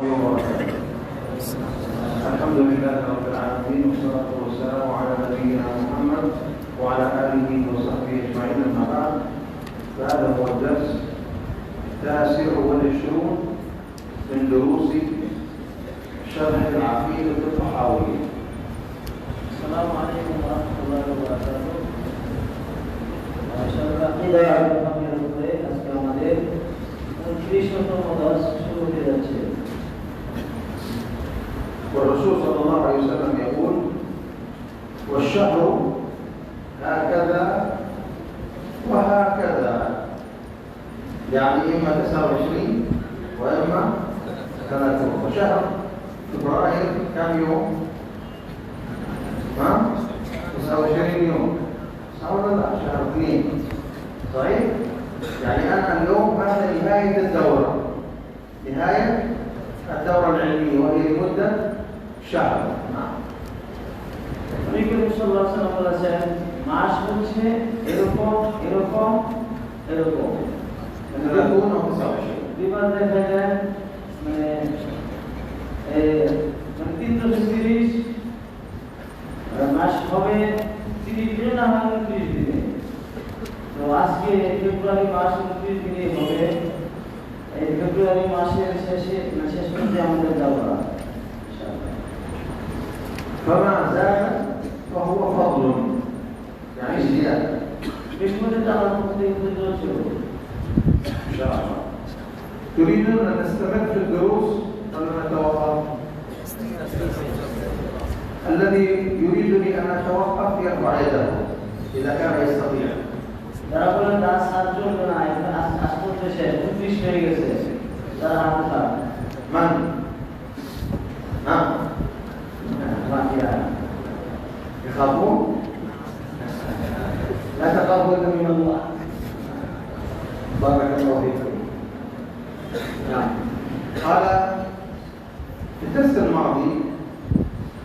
الحمد لله رب العالمين والصلاة والسلام على نبينا محمد وعلى آله وصحبه أجمعين أما بعد، فهذا هو الدرس 29 من دروس شرح العقيدة الطحاوية. السلام عليكم ورحمة الله وبركاته. شرح العقيدة الطحاوية আজকে আমাদের 29তম দর্স শুরু হতে যাচ্ছে। والرسول صلى الله عليه وسلم يقول: والشهر هكذا وهكذا، يعني إما 29 وإما 30. وشهر فبراير كم يوم؟ 29 يوم، صح ولا لا؟ شهر 2 صحيح؟ يعني أنا اليوم هذا نهاية الدورة، نهاية الدورة العلمية، وهي لمدة شهر. নবী করিম সাল্লাল্লাহু আলাইহি ওয়াসাল্লাম বলেছেন, মাস হচ্ছে এরকম এরকম এরকম। বিবাদ দেখা যায় মানে 330 মাস হবে 30 দিনে না 29 দিনে। তো আজকে ফেব্রুয়ারি মাস 29 দিনে হবে। এই ফেব্রুয়ারি মাসের শেষে শেষ পর্যন্ত আমাদের যাওয়া فما زاد فهو فضل، يعني زيادة. بشمولة على المختلف الدروس إن شاء الله. تريدون أن نستمر في الدروس ولا نتوقف؟ الذي يريدني أن أتوقف يرفع يده إذا كان يستطيع. যারা বলেন তারা সাতজন না এখন আসতে শেষ 29 হয়ে গেছে, তারা হাত উঠান। من؟ يخافون؟ لا تخافوا إلا من الله. بارك الله فيكم. نعم. قال في الدرس الماضي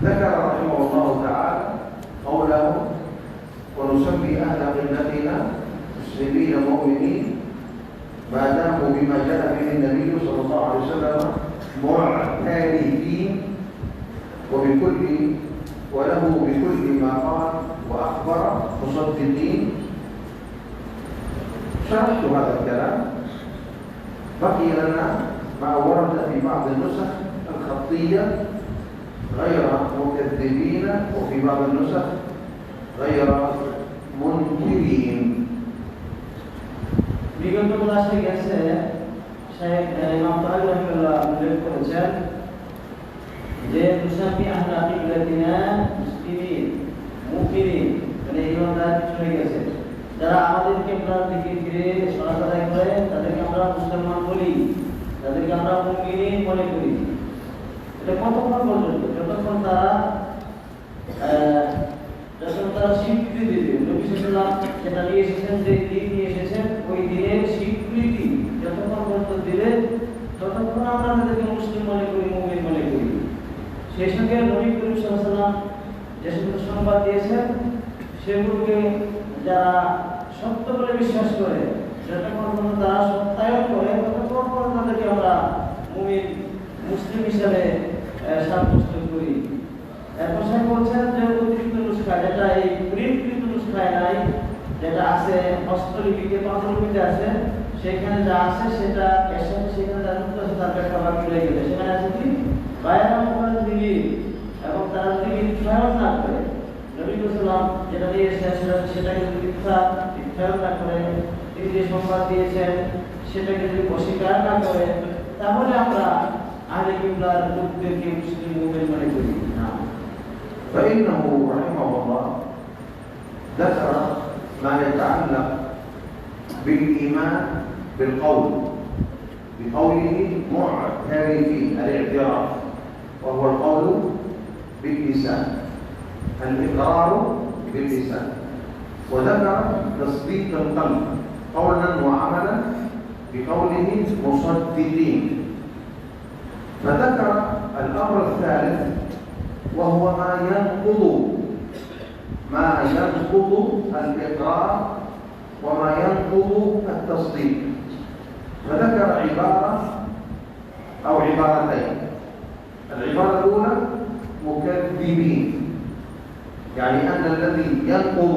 ذكر رحمه الله تعالى قوله: ونسمي أهل قبلتنا مسلمين مؤمنين ما داموا بما جاء به النبي صلى الله عليه وسلم معترفين وله بكل ما قال وأخبر مصدقين. شرحت هذا الكلام. بقي لنا ما ورد في بعض النسخ الخطية غير مكذبين، وفي بعض النسخ غير منكرين. বিগত ক্লাসে গেছে শেখ ইমাম তাহারি রাহিমাহুল্লাহ উল্লেখ করেছেন যে মুসাফি আহলা কিবলাতিনা মুসলিমিন মুকিরিন, মানে ইমানদার কিছু হয়ে গেছে যারা আমাদের কিবলার দিকে ফিরে সালাত আদায় করে তাদেরকে আমরা মুসলমান বলি, তাদেরকে আমরা মুমিনিন মনে করি। এটা কতক্ষণ পর্যন্ত? যতক্ষণ তারা স্বীকৃতি দিবে। নবী সাল্লাল্লাহু আলাইহি ওয়াসাল্লাম যেটা নিয়ে এসেছেন, যে দিন নিয়ে এসেছেন, ওই দিনের স্বীকৃতি যতক্ষণ পর্যন্ত দিলে ততক্ষণ আমরা তাদেরকে মুসলিম মনে করি, মুমিন মনে করি। সেই সঙ্গে নবী করিম সাল্লাল্লাহু আলাইহি ওয়াসাল্লাম যে সমস্ত সংবাদ দিয়েছেন সেগুলোকে যারা সত্য বলে বিশ্বাস করে, যতক্ষণ পর্যন্ত তারা সত্যায়ন করে ততক্ষণ পর্যন্ত তাদেরকে আমরা মুমিন মুসলিম হিসাবে সাব্যস্ত করি। এরপর সে বলছেন যে অতিরিক্ত নুসখা, যেটা এই প্রিন্টকৃত নুসখায় নাই, যেটা আছে হস্তলিপিতে পাণ্ডুলিপিতে আছে, সেখানে যা আছে সেটা সেখানে যা যুক্ত আছে তার ব্যাখ্যা বাকি রয়ে গেছে। সেখানে আছে কি বায়ানা মুখার দিবি, এবং তারা যদি মিথ্যায়ন না করে, নবী সাল্লাল্লাহু যেটা দিয়েছেন সেটাকে যদি মিথ্যায়ন না করে, তিনি যে সংবাদ দিয়েছেন সেটাকে যদি অস্বীকার না করে, তাহলে আমরা আহলে কিবলার লোকদেরকে মুসলিম মুমিন মনে করি না। فإنه رحمه الله ذكر ما يتعلق بالإيمان بالقول، بقوله معترفين، الاعتراف وهو القول باللسان، الإقرار باللسان. وذكر تصديق القلب قولا وعملا بقوله مصدقين. فذكر الأمر الثالث وهو ما ينقض الإقرار وما ينقض التصديق. فذكر عبارة أو عبارتين. العبارة الأولى مكذبين، يعني أن الذي ينقض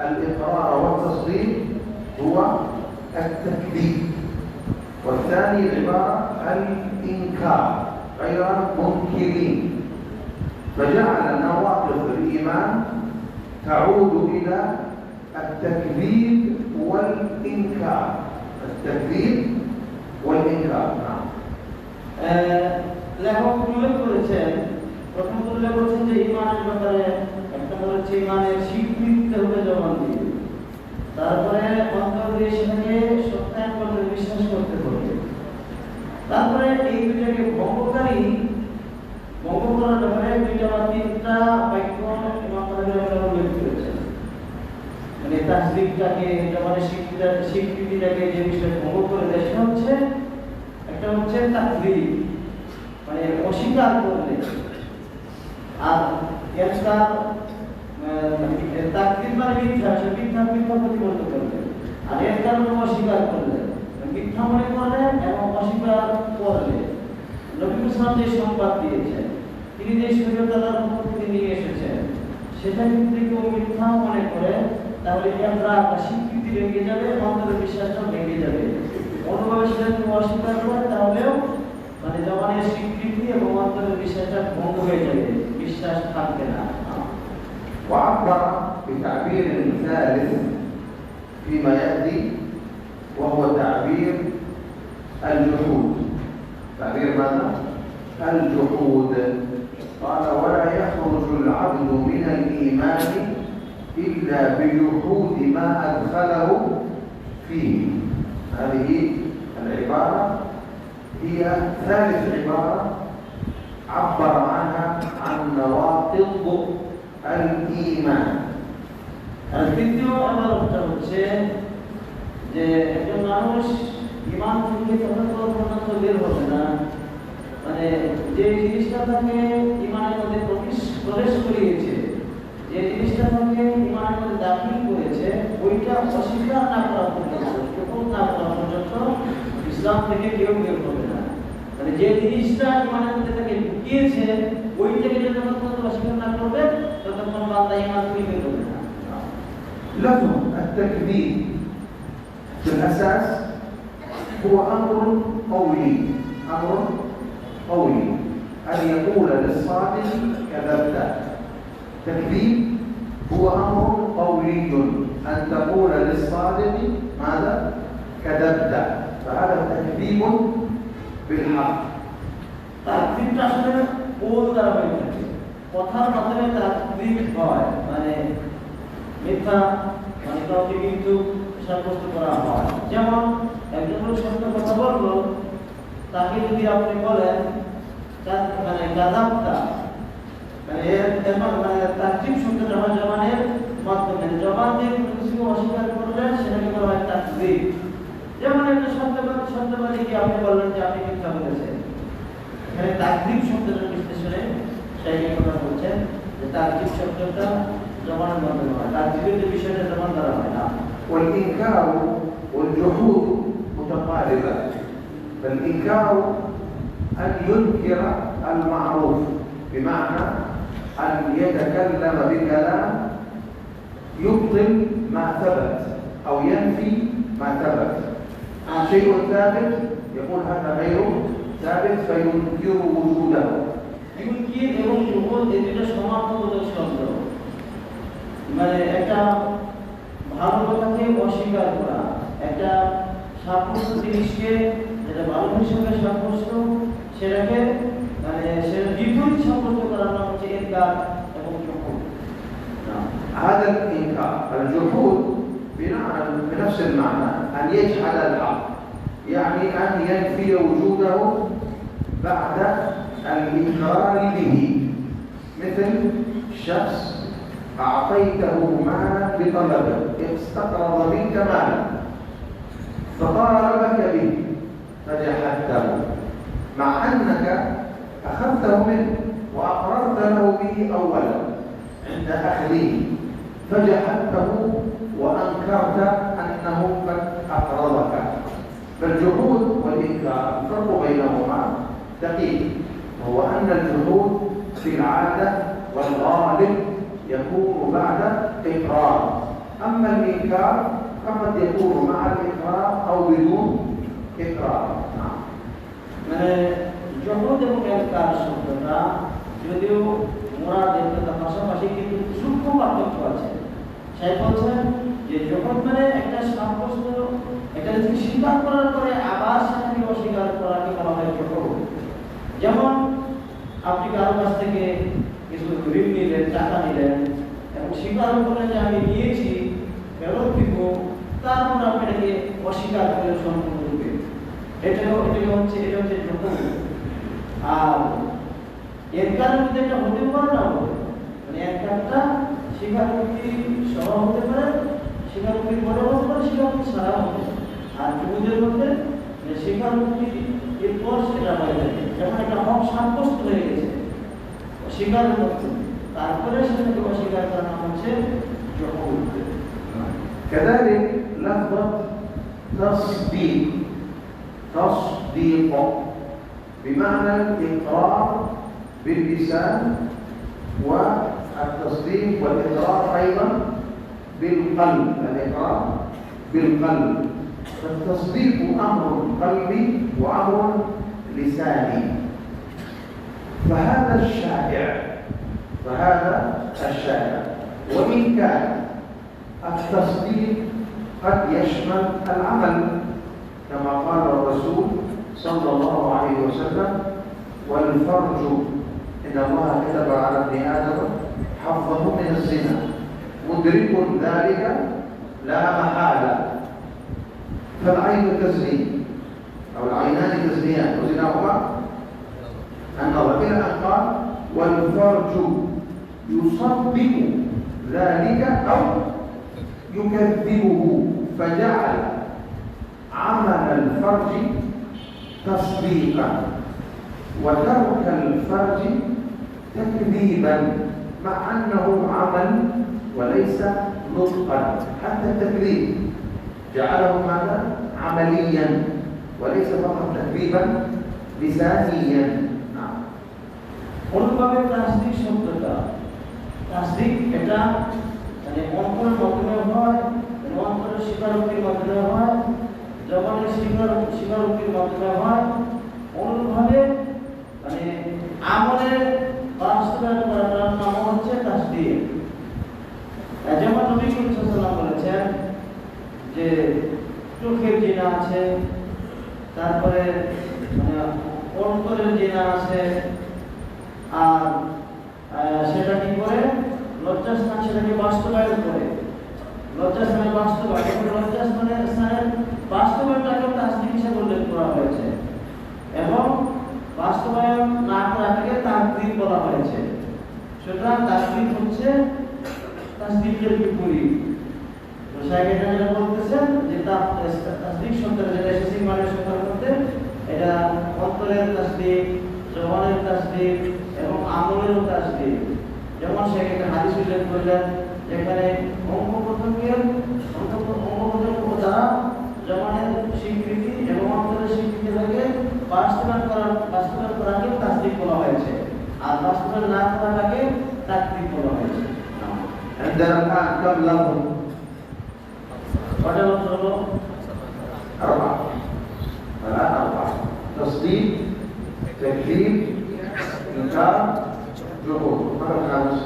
الإقرار والتصديق هو التكذيب. والثاني العبارة الإنكار، غير منكرين. فجعل نواقض الإيمان تعود إلى التكذيب والإنكار. التكذيب والإنكار. লেখক উল্লেখ করেছেন, প্রথম উল্লেখ করেছেন যে ইমানের ব্যাপারে একটা হচ্ছে ইমানের স্বীকৃতি হবে জবান দিয়ে, তারপরে অন্তর দিয়ে সেটাকে সত্যায়ন করতে বিশ্বাস করতে হবে, তারপরে এই দুইটাকে ভঙ্গ করার ব্যাপারে দুইটা বা তিনটা বাক্য ইমাম তাহাবী উল্লেখ করেছেন। মানে তাসদিকটাকে, জবানের স্বীকৃতিটাকে যে বিষয়ে ভঙ্গ করে দেয় সেটা হচ্ছে একটা হচ্ছে তাকযীব, মানে অস্বীকার করলে, আর ইনকার তাকযীব মানে মিথ্যা প্রতিপন্ন করলে, আর ইনকার মানে অস্বীকার করলে, মিথ্যা মনে করলে এবং অস্বীকার করলে। নবী মুহাম্মদ যে সংবাদ দিয়েছেন, তিনি যে শরীয়ত আল্লাহর পক্ষ থেকে নিয়ে এসেছেন, সেটা যদি কেউ মিথ্যা মনে করে তাহলে ইনকার বা স্বীকৃতি ভেঙে যাবে, অন্তরের বিশ্বাসটা ভেঙে যাবে। অন্যভাবে সেটা যদি অস্বীকার করে তাহলেও মানে জবানের স্বীকৃতি এবং অন্তরের বিশ্বাসটা ভঙ্গ হয়ে যাবে, বিশ্বাস থাকবে না। وعبر بتعبير ثالث فيما يأتي وهو تعبير الجحود. تعبير ماذا؟ الجحود. قال ولا يخرج العبد من الإيمان إلا بجحود ما أدخله فيه. هذه العبارة هي ثالث عبارة عبر عنها عن نواقض الإيمان. তৃতীয় আবারটা হচ্ছে যে একজন মানুষ ঈমান থেকে তখন বের হবে না, মানে যে জিনিসটা তাকে ঈমানের মধ্যে প্রবেশ করিয়েছে, যে জিনিসটা তাকে ঈমানের মধ্যে দাখিল করেছে, ওইটা অস্বীকার না করা পর্যন্ত, কবুল না করা পর্যন্ত ইসলাম থেকে কেউ বের হবে না। মানে যে জিনিসটা ঈমানের মধ্যে তাকে ঢুকিয়েছে, ওইটাকে যতক্ষণ পর্যন্ত অস্বীকার না করবে ততক্ষণ বান্দা ঈমান থেকে বের হবে না। لفظ التكذيب في الأساس هو أمر قولي. أمر قولي أن يقول للصادق كذبت. تكذيب هو أمر قولي أن تقول للصادق ماذا؟ كذبت. فهذا تكذيب بالحق. তাকদীরটা আসলে কোন দ্বারা হয়ে থাকে, কথার মাধ্যমে তাকদীর হয়, মানে মিথ্যা মানে কাউকে কিন্তু সাব্যস্ত করা হয়। যেমন একজন লোক সত্য কথা বললো, তাকে যদি আপনি বলেন মানে গাদাবটা, মানে মানে তাকদীব শব্দটা হয় জবানের মাধ্যমে, জবান দিয়ে কিছু অস্বীকার করলেন সেটাকে বলা হয় তাকদীব। যেমন একটা সত্যবাদীকে আপনি বললেন যে আপনি মিথ্যা বলেছেন, এখানে তাকদীব শব্দটার বিশ্লেষণে সেই কথা বলছেন যে তাকদীব শব্দটা জবানের মাধ্যমে হয়, তাকদীবের যে বিষয়টা জবান দ্বারা হয় না। والإنكار والجحود متقاربة. فالإنكار أن ينكر المعروف، بمعنى أن يتكلم بكلام يبطل ما ثبت أو ينفي ما ثبت. شيء ثابت يقول هذا غير ثابت فينكر وجوده. ইনকির এবং জুহুদ এই দুটো সমার্থবোধক শব্দ। মানে একটা ভালো কথাকে অস্বীকার করা, একটা সাব্যস্ত জিনিসকে যেটা ভালো হিসেবে সাব্যস্ত সেটাকে মানে সেটা বিপরীত সাব্যস্ত করার নাম হচ্ছে ইনকার এবং জুহুদ। هذا الإنكار الجحود بنفس المعنى أن يجحد الحق، يعني أن ينفي وجوده بعد الإقرار به. مثل شخص أعطيته مالا بطلبه، استقرض منك مالا فطالبك به فجحدته، مع أنك أخذته منه وأقررت له به أولا عند أخذه، فجحدته وأنكرت أنه قد أقرضك. فالجحود والإنكار الفرق بينهما دقيق. وهو أن الجحود في العادة والغالب يكون بعد إقرار، أما الإنكار فقد يكون مع الإقرار أو بدون إقرار. মানে জহদ এবং ইনকার শব্দটা যদিও মুরাদ এর পাশাপাশি কিন্তু সূক্ষ্ম পার্থক্য আছে। সেই বলছেন যে জহদ মানে একটা সাব্যস্ত, এটা যদি স্বীকার করার পরে আবার সেটাকে অস্বীকার করাকে বলা হয় জহদ। যেমন আপনি কারো কাছ থেকে কিছু ঋণ নিলেন, টাকা নিলেন এবং স্বীকার করলেন যে আমি নিয়েছি, ফেরত দিব, তারপর আপনি এটাকে অস্বীকার করে সম্পূর্ণরূপে, এটা হচ্ছে জহদ। আর এর কারণ মধ্যে একটা হতে পারে না, মানে একটা স্বীকারোক্তি সহ হতে পারে, স্বীকারোক্তি পরে হতে পারে, স্বীকারোক্তি ছাড়াও হতে পারে। আর জহদের মধ্যে স্বীকারোক্তি এরপর সেটা হয়ে থাকে, যখন একটা হক সাব্যস্ত হয়ে গেছে স্বীকার করতে, তারপরে সেটাকে অস্বীকার করার নাম হচ্ছে জহদ। كذلك لفظة تصديق، تصديق بمعنى الإقرار باللسان والتصديق والإقرار أيضا بالقلب، الإقرار بالقلب. فالتصديق أمر قلبي وأمر لساني. فهذا الشائع وإن كان التصديق قد يشمل العمل كما قال الرسول صلى الله عليه وسلم: والفرج إن الله كتب على ابن آدم حظه من الزنا مدرك ذلك لا محالة. فالعين تزني أو العينان تزنيان وزناهما النظر، إلى أن قال: والفرج يصدق ذلك أو يكذبه، فجعل عمل الفرج تصديقا وترك الفرج تكذيبا، مع أنه عمل وليس نطقا. حتى التكذيب جعله ماذا؟ عمليا وليس فقط تكذيبا لسانيا. অনুভাবে তাসদিক শব্দটা, তাসদিক এটা মানে অন্তরের মাধ্যমে হয়, অন্তরের স্বীকারোক্তির মাধ্যমে হয়, জবানের স্বীকারোক্তির মাধ্যমে হয়, অনুভাবে মানে আমলের বাস্তবায়ন করার নাম হচ্ছে তাসদিক। যেমন নবী করিম সাল্লাল্লাহু আলাইহি ওয়াসাল্লাম বলেছেন যে চোখের জিনা আছে, তারপরে মানে অন্তরের জিনা আছে, আর সেটা কি করে লজ্জাস্থান সেটাকে বাস্তবায়ন করে, লজ্জাস্থানের বাস্তবায়ন, লজ্জাস্থানের বাস্তবায়নটাকে তাসদিক হিসেবে উল্লেখ করা হয়েছে এবং বাস্তবায়ন না করাটাকে তাকদীর বলা হয়েছে। সুতরাং তাকদীর হচ্ছে তাসদিকের বিপরীত। তো শাইখ এটা বলতেছেন যে তাসদিক শব্দটা যেটা এসেছে ইমানের শব্দের মধ্যে, এটা অন্তরের তাসদিক, জবানের তাসদিক এবং আমলেরও তাসদিক। যেমন শাইখ একটা হাদিস উল্লেখ করলেন যেখানে অঙ্গ প্রত্যঙ্গের দ্বারা জবানের স্বীকৃতি এবং অন্তরের স্বীকৃতি থেকে বাস্তবায়ন করাকে তাসদিক বলা হয়েছে, আর বাস্তবায়ন না করাটাকে তাকদীর বলা হয়েছে। عندنا الآن كم لفظ؟ কয়টা লফজ হলো? 4. الآن 4: تصديق، تكذيب، إنكار، جحود. ماذا الخامس؟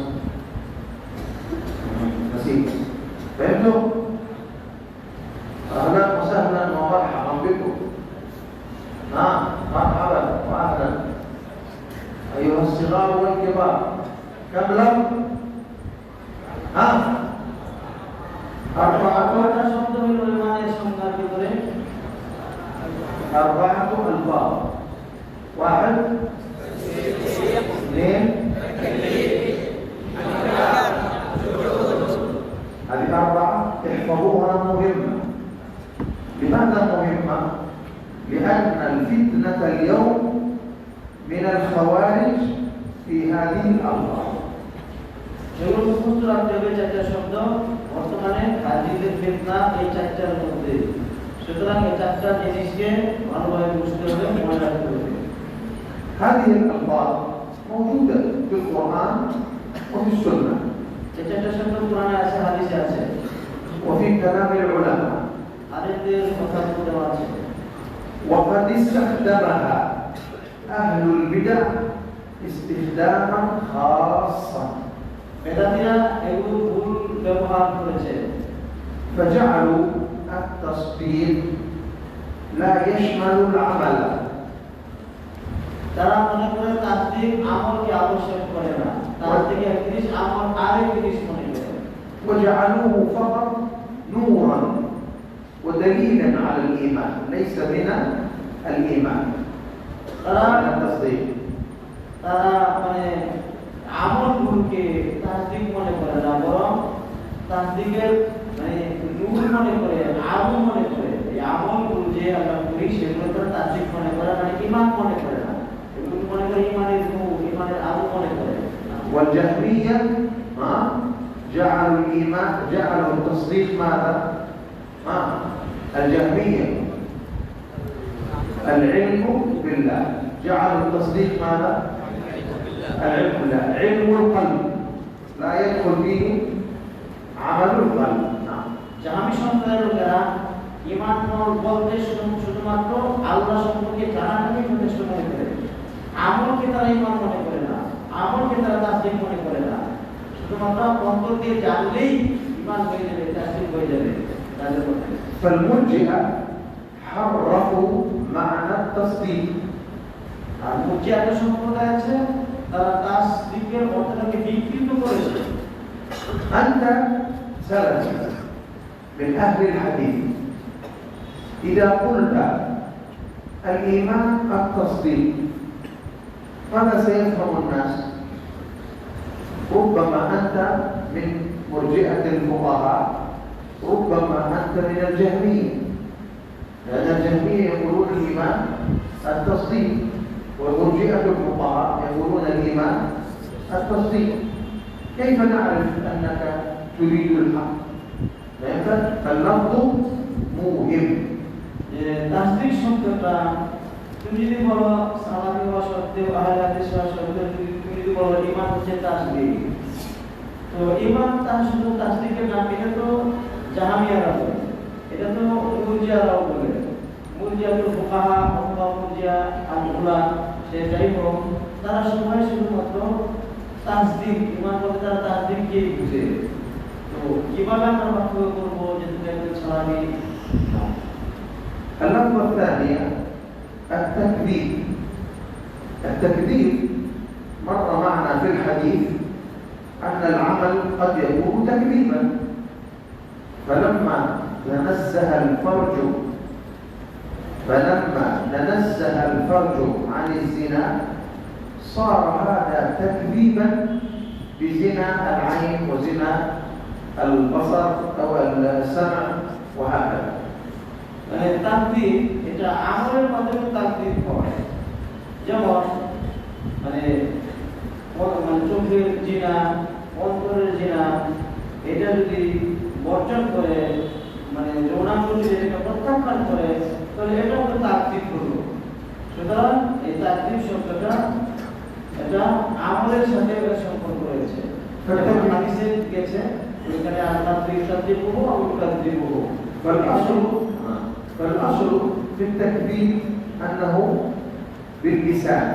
نسيت. فهمتوا؟ أهلا وسهلا ومرحبا بكم. نعم، مرحبا وأهلا أيها الصغار والكبار. كم لفظ؟ 4টা শব্দ হলো ইমানের সংজ্ঞার ভিতরে। 4 ألفاظ: 1 2 هذه 4 احفظوها مهمة. لماذا مهمة؟ لأن الفتنة اليوم من الخوارج في هذه الألفاظ. যেগুলো মুখস্থ রাখতে হবে 4টা শব্দ, বর্তমানে হাজিদের ফিতনা এই 4টার মধ্যে। সুতরাং এই 4টা জিনিসকে ভালোভাবে বুঝতে হবে, মনে রাখতে হবে। هذه الألفاظ موجودة في القرآن وفي السنة এটা শব্দ কোরআনে আছে, হাদিসে আছে, وفي كلام العلماء، আলেমদের কথা বলতে আছে। وقد استخدمها أهل البدع استخداما خاصا، বেদাতীরা এগুলো ভুল ব্যবহার করেছে। فجعلوا التصديق لا يشمل العمل، তারা মনে করে তাসদীক আমলকে আবশ্যক করে না, তাসদীক এক জিনিস, আমল আরেক জিনিস মনে করে। وجعلوه فقط نورا ودليلا على الإيمان ليس من الإيمان على التصديق، তারা মানে আমলগুলোকে তাসদীক মনে করে না, বরং তাসদীকের মানে নূর মনে করে, আমল মনে করে। এই আমলগুলো যে আমরা করি সেগুলো তারা তাসদীক মনে করে, মানে ঈমান মনে করে না। এগুলো মনে করে ঈমানের নূর, ঈমানের আলো মনে করে। والجهمية جعلوا الإيمان، جعلوا التصديق ماذا؟ الجهمية العلم بالله، جعلوا التصديق ماذا؟ العلم بالله، علم القلب لا يدخل فيه عمل القلب. জাহামি সম্প্রদায়ের লোকেরা ঈমান বলতে শুধুমাত্র আল্লাহ সম্পর্কে জানাটাকে যথেষ্ট মনে করে, আমলকে তারা ঈমান মনে করে না, আমলকে তারা তাসদীক মনে করে না। শুধুমাত্র অন্তর দিয়ে জানলেই ঈমান হয়ে যাবে, তাসদীক হয়ে যাবে তাদের মধ্যে। فالمرجئة حرفوا معنى التصديق، আর মুরজিআদের সম্প্রদায় আছে, তারা তাসদীকের অর্থটাকে বিকৃত করেছে। أنت سلفي من أهل الحديث، إذا قلت الإيمان التصديق ماذا سيفهم الناس؟ ربما أنت من مرجئة الفقهاء، ربما أنت من الجهمية، لأن الجهمية يقولون الإيمان التصديق، والمرجئة الفقهاء يقولون الإيمان التصديق. كيف نعرف أنك تريد الحق؟ فاللفظ موهم. তাসদীক শব্দটা তুমি যদি বলো সালামি হওয়া সত্ত্বেও, আহলে হাদিস হওয়া সত্ত্বেও, তুমি যদি বলো ঈমান হচ্ছে তাসদীক, তো ঈমান তার শুধু তাসদীকের নাম, এটা তো জাহামিয়ারা বলে, এটা তো মুরজিআরাও বলে। মুরজিআতুল ফুকাহা অথবা মুরজিআ আল-উলা, সে যাই হোক, তারা সবাই শুধুমাত্র তাসদীক, ঈমান বলতে তারা তাসদীককেই বুঝে। তো কিভাবে আমরা পার্থক্য করবো যে তুমি একজন সালামি? اللفظة الثانية التكذيب. التكذيب مر معنا في الحديث أن العمل قد يكون تكذيبا، فلما تنزه الفرج عن الزنا صار هذا تكذيبا بزنا العين وزنا البصر أو السمع وهكذا. তাকদীর এটা আমলের মাধ্যমে তাকদীর হয়। যেমন মানে চোখের জিনা, অন্তরের জিনা, এটা যদি বর্জন করে, মানে যৌনাঙ্গ যদি এটাকে প্রত্যাখ্যান করে, তাহলে এটা হলো তাকদীর হলো। সুতরাং এই তাকদীর শব্দটা এটা আমলের সাথে সম্পর্ক রয়েছে। হাদিসে গেছে ওইখানে আল্লাহ তাকদীর হবো, আমি তাকদীর হবো। فالأصل في التكذيب أنه باللسان،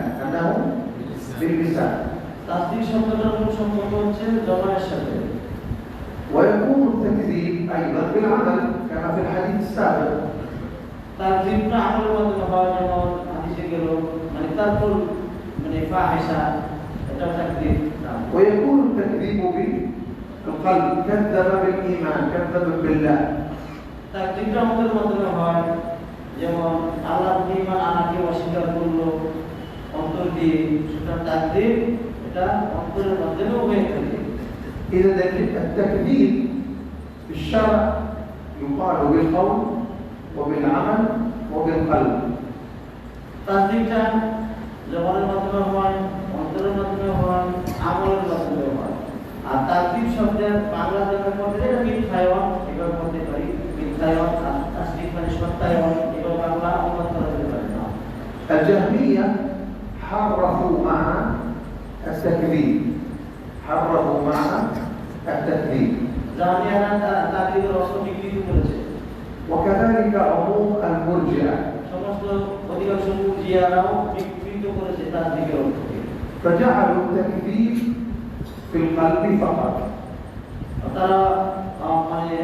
তাসদীক শব্দটার মূল সম্পর্ক হচ্ছে জবানের সাথে। ويكون التكذيب أيضا بالعمل كما في الحديث السابق. তাকদীবটা আমলের মাধ্যমে হয়, যেমন হাদিসে গেল মানে তারপর মানে ফাহিশা, এটা তাকদীব। ويكون التكذيب بالقلب، كذب بالإيمان، كذب بالله. তাকদীবটা আমাদের মাধ্যমে হয়, যেমন আল্লাহর ঈমান আনাকে অস্বীকার করলো অন্তর দিয়ে, সুতরাং তাকদীব এটা অন্তরের মাধ্যমে হয়ে থাকে। إذا التكذيب في الشرع يقال بالقول وبالعمل وبالقلب. তাকদীবটা জবানের মাধ্যমে হয়, অন্তরের মাধ্যমে হয়, আমলের মাধ্যমে হয়। আর তাকদীব শব্দের বাংলা যেটা বলতে এটা মিথ্যায়ন, এবার বলতে পারি মিথ্যায়ন, আর তাসদীক মানে সত্যায়ন, এবার বাংলা অনুবাদ করা যেতে পারে না। الجهمية حرفوا حرفوا معنى التكذيب، حرفوا معنى التكذيب. জাহামিয়ারা তাকদীরের অর্থ বিকৃত করেছে। وكذلك عموم المرجئة সমস্ত অধিকাংশ মুরজিয়ারাও বিকৃত করেছে তাকদীরের অর্থকে। فجعلوا التكذيب في القلب فقط. তারা মানে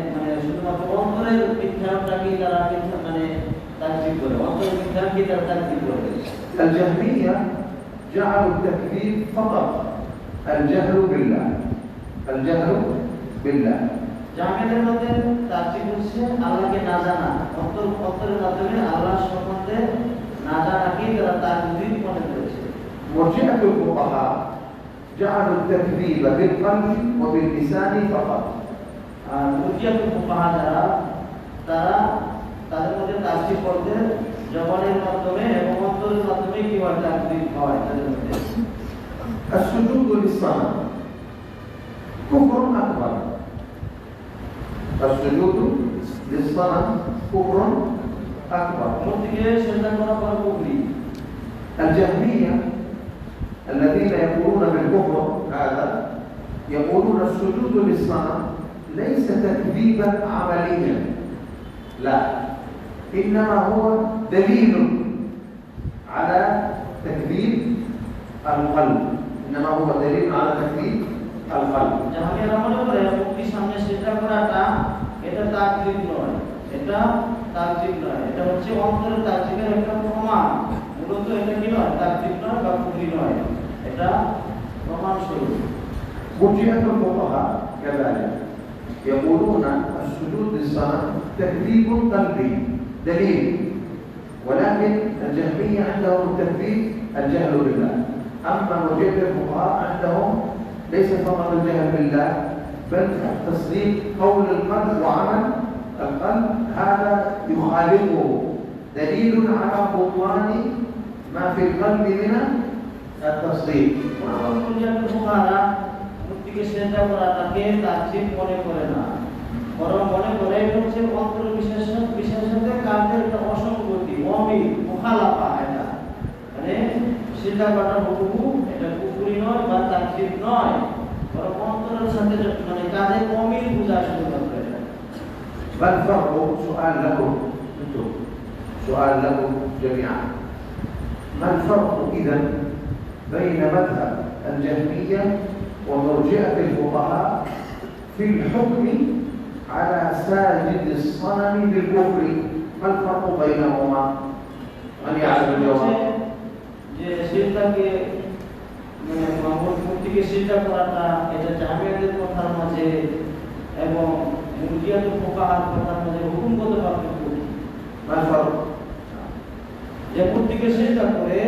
শুধুমাত্র অন্তরের মিথ্যাটাকে তারা মানে তাকদীর করে, অন্তরের মিথ্যাকে তারা তাকদীর করে। الجهمية جعلوا التكذيب فقط الجهل بالله، الجهل بالله. জাহামিয়াদের মধ্যে তাকদীর হচ্ছে আল্লাহকে না জানা, অন্তরের মাধ্যমে আল্লাহ সম্বন্ধে না জানাকে তারা তাকদীর মনে করেছে। مرجئة الفقهاء جعلوا التكذيب بالقلب وباللسان فقط. মুরজিয়াতুল ফুকাহা যারা তারা তাদের মধ্যে তাকদীর করতে জবানের মাধ্যমে এবং অন্তরের মাধ্যমে কিভাবে তাকদীর হয় তাদের মধ্যে। السجود للصنم كفر أكبر. السجود للصنم كفر أكبر. মূর্তিকে সিজদা করা বড় কুফরি। الجهمية الذين يقولون بالكفر هذا يقولون السجود للصنم ليس تكذيبا عمليا، لا، إنما هو دليل على تكذيب القلب، إنما هو دليل على تكذيب القلب. জাহামিয়ারা মনে করে মূর্তির সামনে সিজদা করাটা এটা তাকদীর নয়, এটা তাকদীর নয়, এটা হচ্ছে অন্তরের তাকদীরের একটা প্রমাণ। মূলত এটা কি নয়, তাকদীর নয় বা কুফরি নয়, এটা প্রমাণ স্বরূপ। مرجئة الفقهاء كذلك يقولون السجود للصنم تكذيب قلبي دليل، ولكن الجهمية عندهم التكذيب الجهل بالله. أما مرجئة الفقهاء عندهم ليس فقط الجهل بالله بل تصديق قول القلب وعمل القلب، هذا يخالفه دليل على بطلان ما في القلب من التصديق. মুরজিয়াতুল ফুকাহা মূর্তিকে সিজদা করাটাকে তাকদীর মনে করে না, বরং মনে করে এটা হচ্ছে অন্তর বিশেষের কাজের একটা অসঙ্গতি, অমিল, মুখালাফা। এটা মানে সিজদা করার হুকুম এটা কুফরি নয় বা তাকদীর নয়, বরং অন্তরের সাথে মানে কাজের অমিল বোঝা শুরু করে। ما الفرق؟ سؤال لكم انتم، سؤال لكم جميعا، ما الفرق إذا بين مذهب الجهمية ومرجئة الفقهاء في الحكم على ساجد الصنم بالكفر؟ ما الفرق بينهما؟ من يعلم الجواب؟ যে সিজদাকে মানে মূর্তিকে সিজদা করাটা এটা জাহামিয়াদের কথার মাঝে এবং মুরজিয়াতুল ফুকাহার কথার মাঝে হুকুমগত পার্থক্য। ما الفرق؟ যে মূর্তিকে সিজদা করে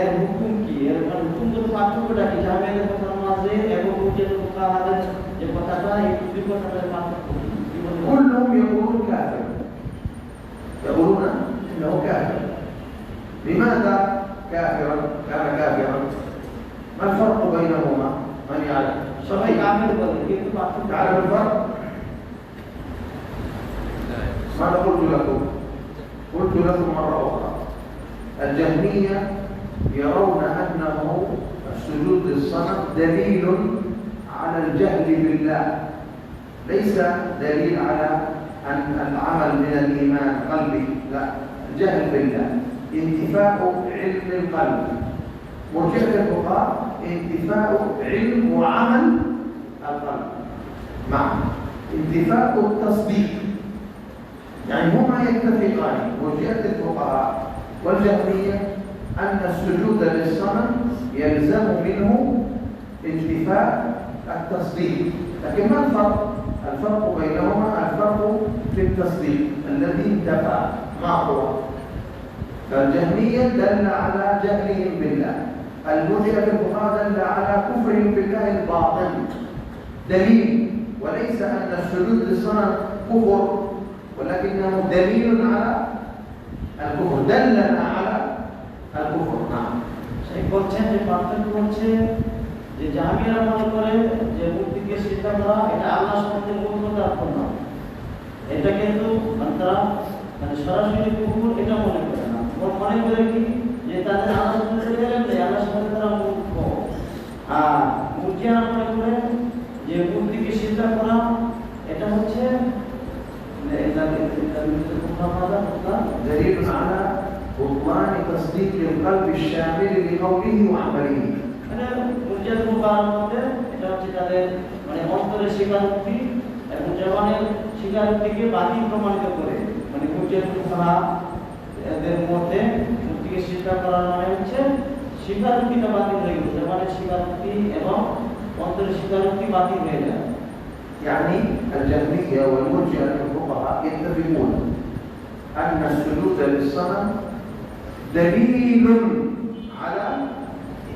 এর হুকুম কি, এর হুকুমগত পার্থক্যটা কি জাহামিয়াদের কথার মাঝে এবং মুরজিয়াতুল ফুকাহাদের যে কথাটা, এই দুই কথাটার পার্থক্য কি? كلهم يقولون كافر، يقولون انه كافر. لماذا كافرا؟ كان كافرا. ما الفرق بينهما؟ من يعلم؟ সবাই কাফের বলে, কিন্তু পার্থক্য تعلم الفرق؟ ماذا قلت لكم؟ قلت لكم مرة أخرى الجهمية يرون أنه السجود للصنم دليل على الجهل بالله، ليس دليل على أن العمل من الإيمان قلبي، لا، الجهل بالله، انتفاء علم القلب. مرجئة الفقهاء انتفاء علم وعمل القلب مع انتفاء التصديق، يعني هما يتفقان مرجئة الفقهاء والجهمية أن السجود للصنم يلزم منه انتفاء التصديق، لكن ما الفرق؟ الفرق بينهما الفرق في التصديق الذي انتفى، ما هو؟ فالجهمية دل على جهلهم بالله، المرجئة الفقهاء دل على كفرهم بالله الباطن، دليل، وليس أن السجود للصنم كفر، ولكنه دليل على الكفر، دلنا على الكفر. نعم. সেই বলছেন যে পার্থক্য হচ্ছে যে জাহামিয়ারা মনে করে যে মূর্তিকে সিজদা করা এটা আল্লাহ সম্বন্ধে মূর্খতা অর্পণ না, এটা কিন্তু তারা মানে সরাসরি কুফর এটা মনে করে না। মনে করে কি যে তাদের আল্লাহ সম্বন্ধে সাথে তারা মূর্খ। আর মুরজিয়ারা মনে করেন যে মূর্তিকে সিজদা করা এটা হচ্ছে دليل على بطلان تصديق القلب الشامل لقوله وعمله. মানে মুরজিয়াদের মুবারক মতে এটা হচ্ছে তাদের মানে অন্তরের স্বীকারোক্তি এবং জবানের স্বীকারোক্তিকে বাতিল প্রমাণিত করে। মানে মুরজিয়াদের মুবারক এদের মধ্যে মূর্তিকে সিজদা করার মানে হচ্ছে স্বীকারোক্তিটা বাতিল হয়ে গেল, জবানের স্বীকারোক্তি এবং অন্তরের স্বীকারোক্তি বাতিল হয়ে যায়। يعني الجهمية والمرجئة الفقهاء يتفقون أن السجود للصنم دليل على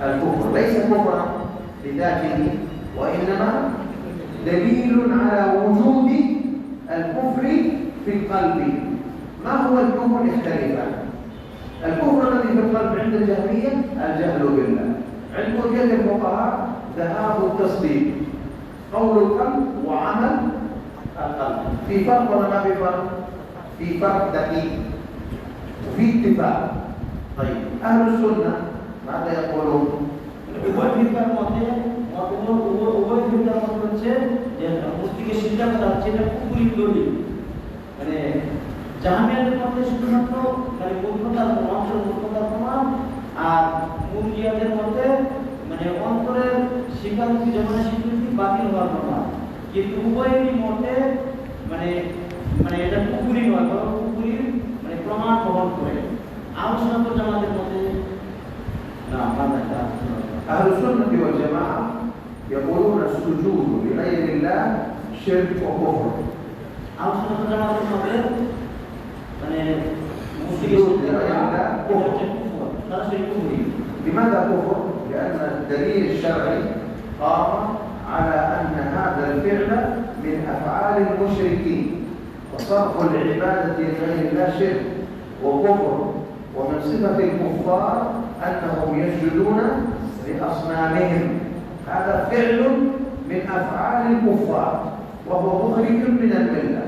الكفر، ليس كفرا لذاته وإنما دليل على وجود الكفر في القلب. ما هو الكفر اختلفا. الكفر الذي في القلب عند الجهمية الجهل بالله، عند مرجئة الفقهاء ذهاب التصديق، قول القلب وعمل القلب. في فرق ولا ما في فرق؟ في فرق دقيق وفي اتفاق. طيب أهل السنة ماذا يقولون؟ উভয় ফিরকার মতে উভয় ফিরকার মত হচ্ছে যে মূর্তিকে সিজদা করা হচ্ছে এটা কুফরি দলিল। মানে জাহামিয়াদের মতে শুধুমাত্র মানে মূর্খতার প্রমাণ, মূর্খতার প্রমাণ, আর মুরজিয়াদের মতে মানে অন্তরের স্বীকারোক্তি জবানের স্বীকৃতি বাতিল হওয়ার প্রমাণ। কিন্তু উভয়েরই মতে মানে মানে এটা কুফরি নয়, বরং কুফরির মানে প্রমাণ বহন করে। আহলে সুন্নাত ওয়াল জামাতের মতে না, মানটা أهل السنة والجماعة يقولون السجود لغير الله شرك وكفر. আহলে সুন্নাত ওয়াল জামাতের মতে মানে السجود لغير الله كفر. সরাসরি কুফরি। لماذا كفر؟ لأن الدليل الشرعي قام على أن هذا الفعل من أفعال المشركين، وصرف العبادة لغير الله شرك وكفر، ومن صفة الكفار أنهم يسجدون لأصنامهم، هذا فعل من أفعال الكفار وهو مخرج من الملة.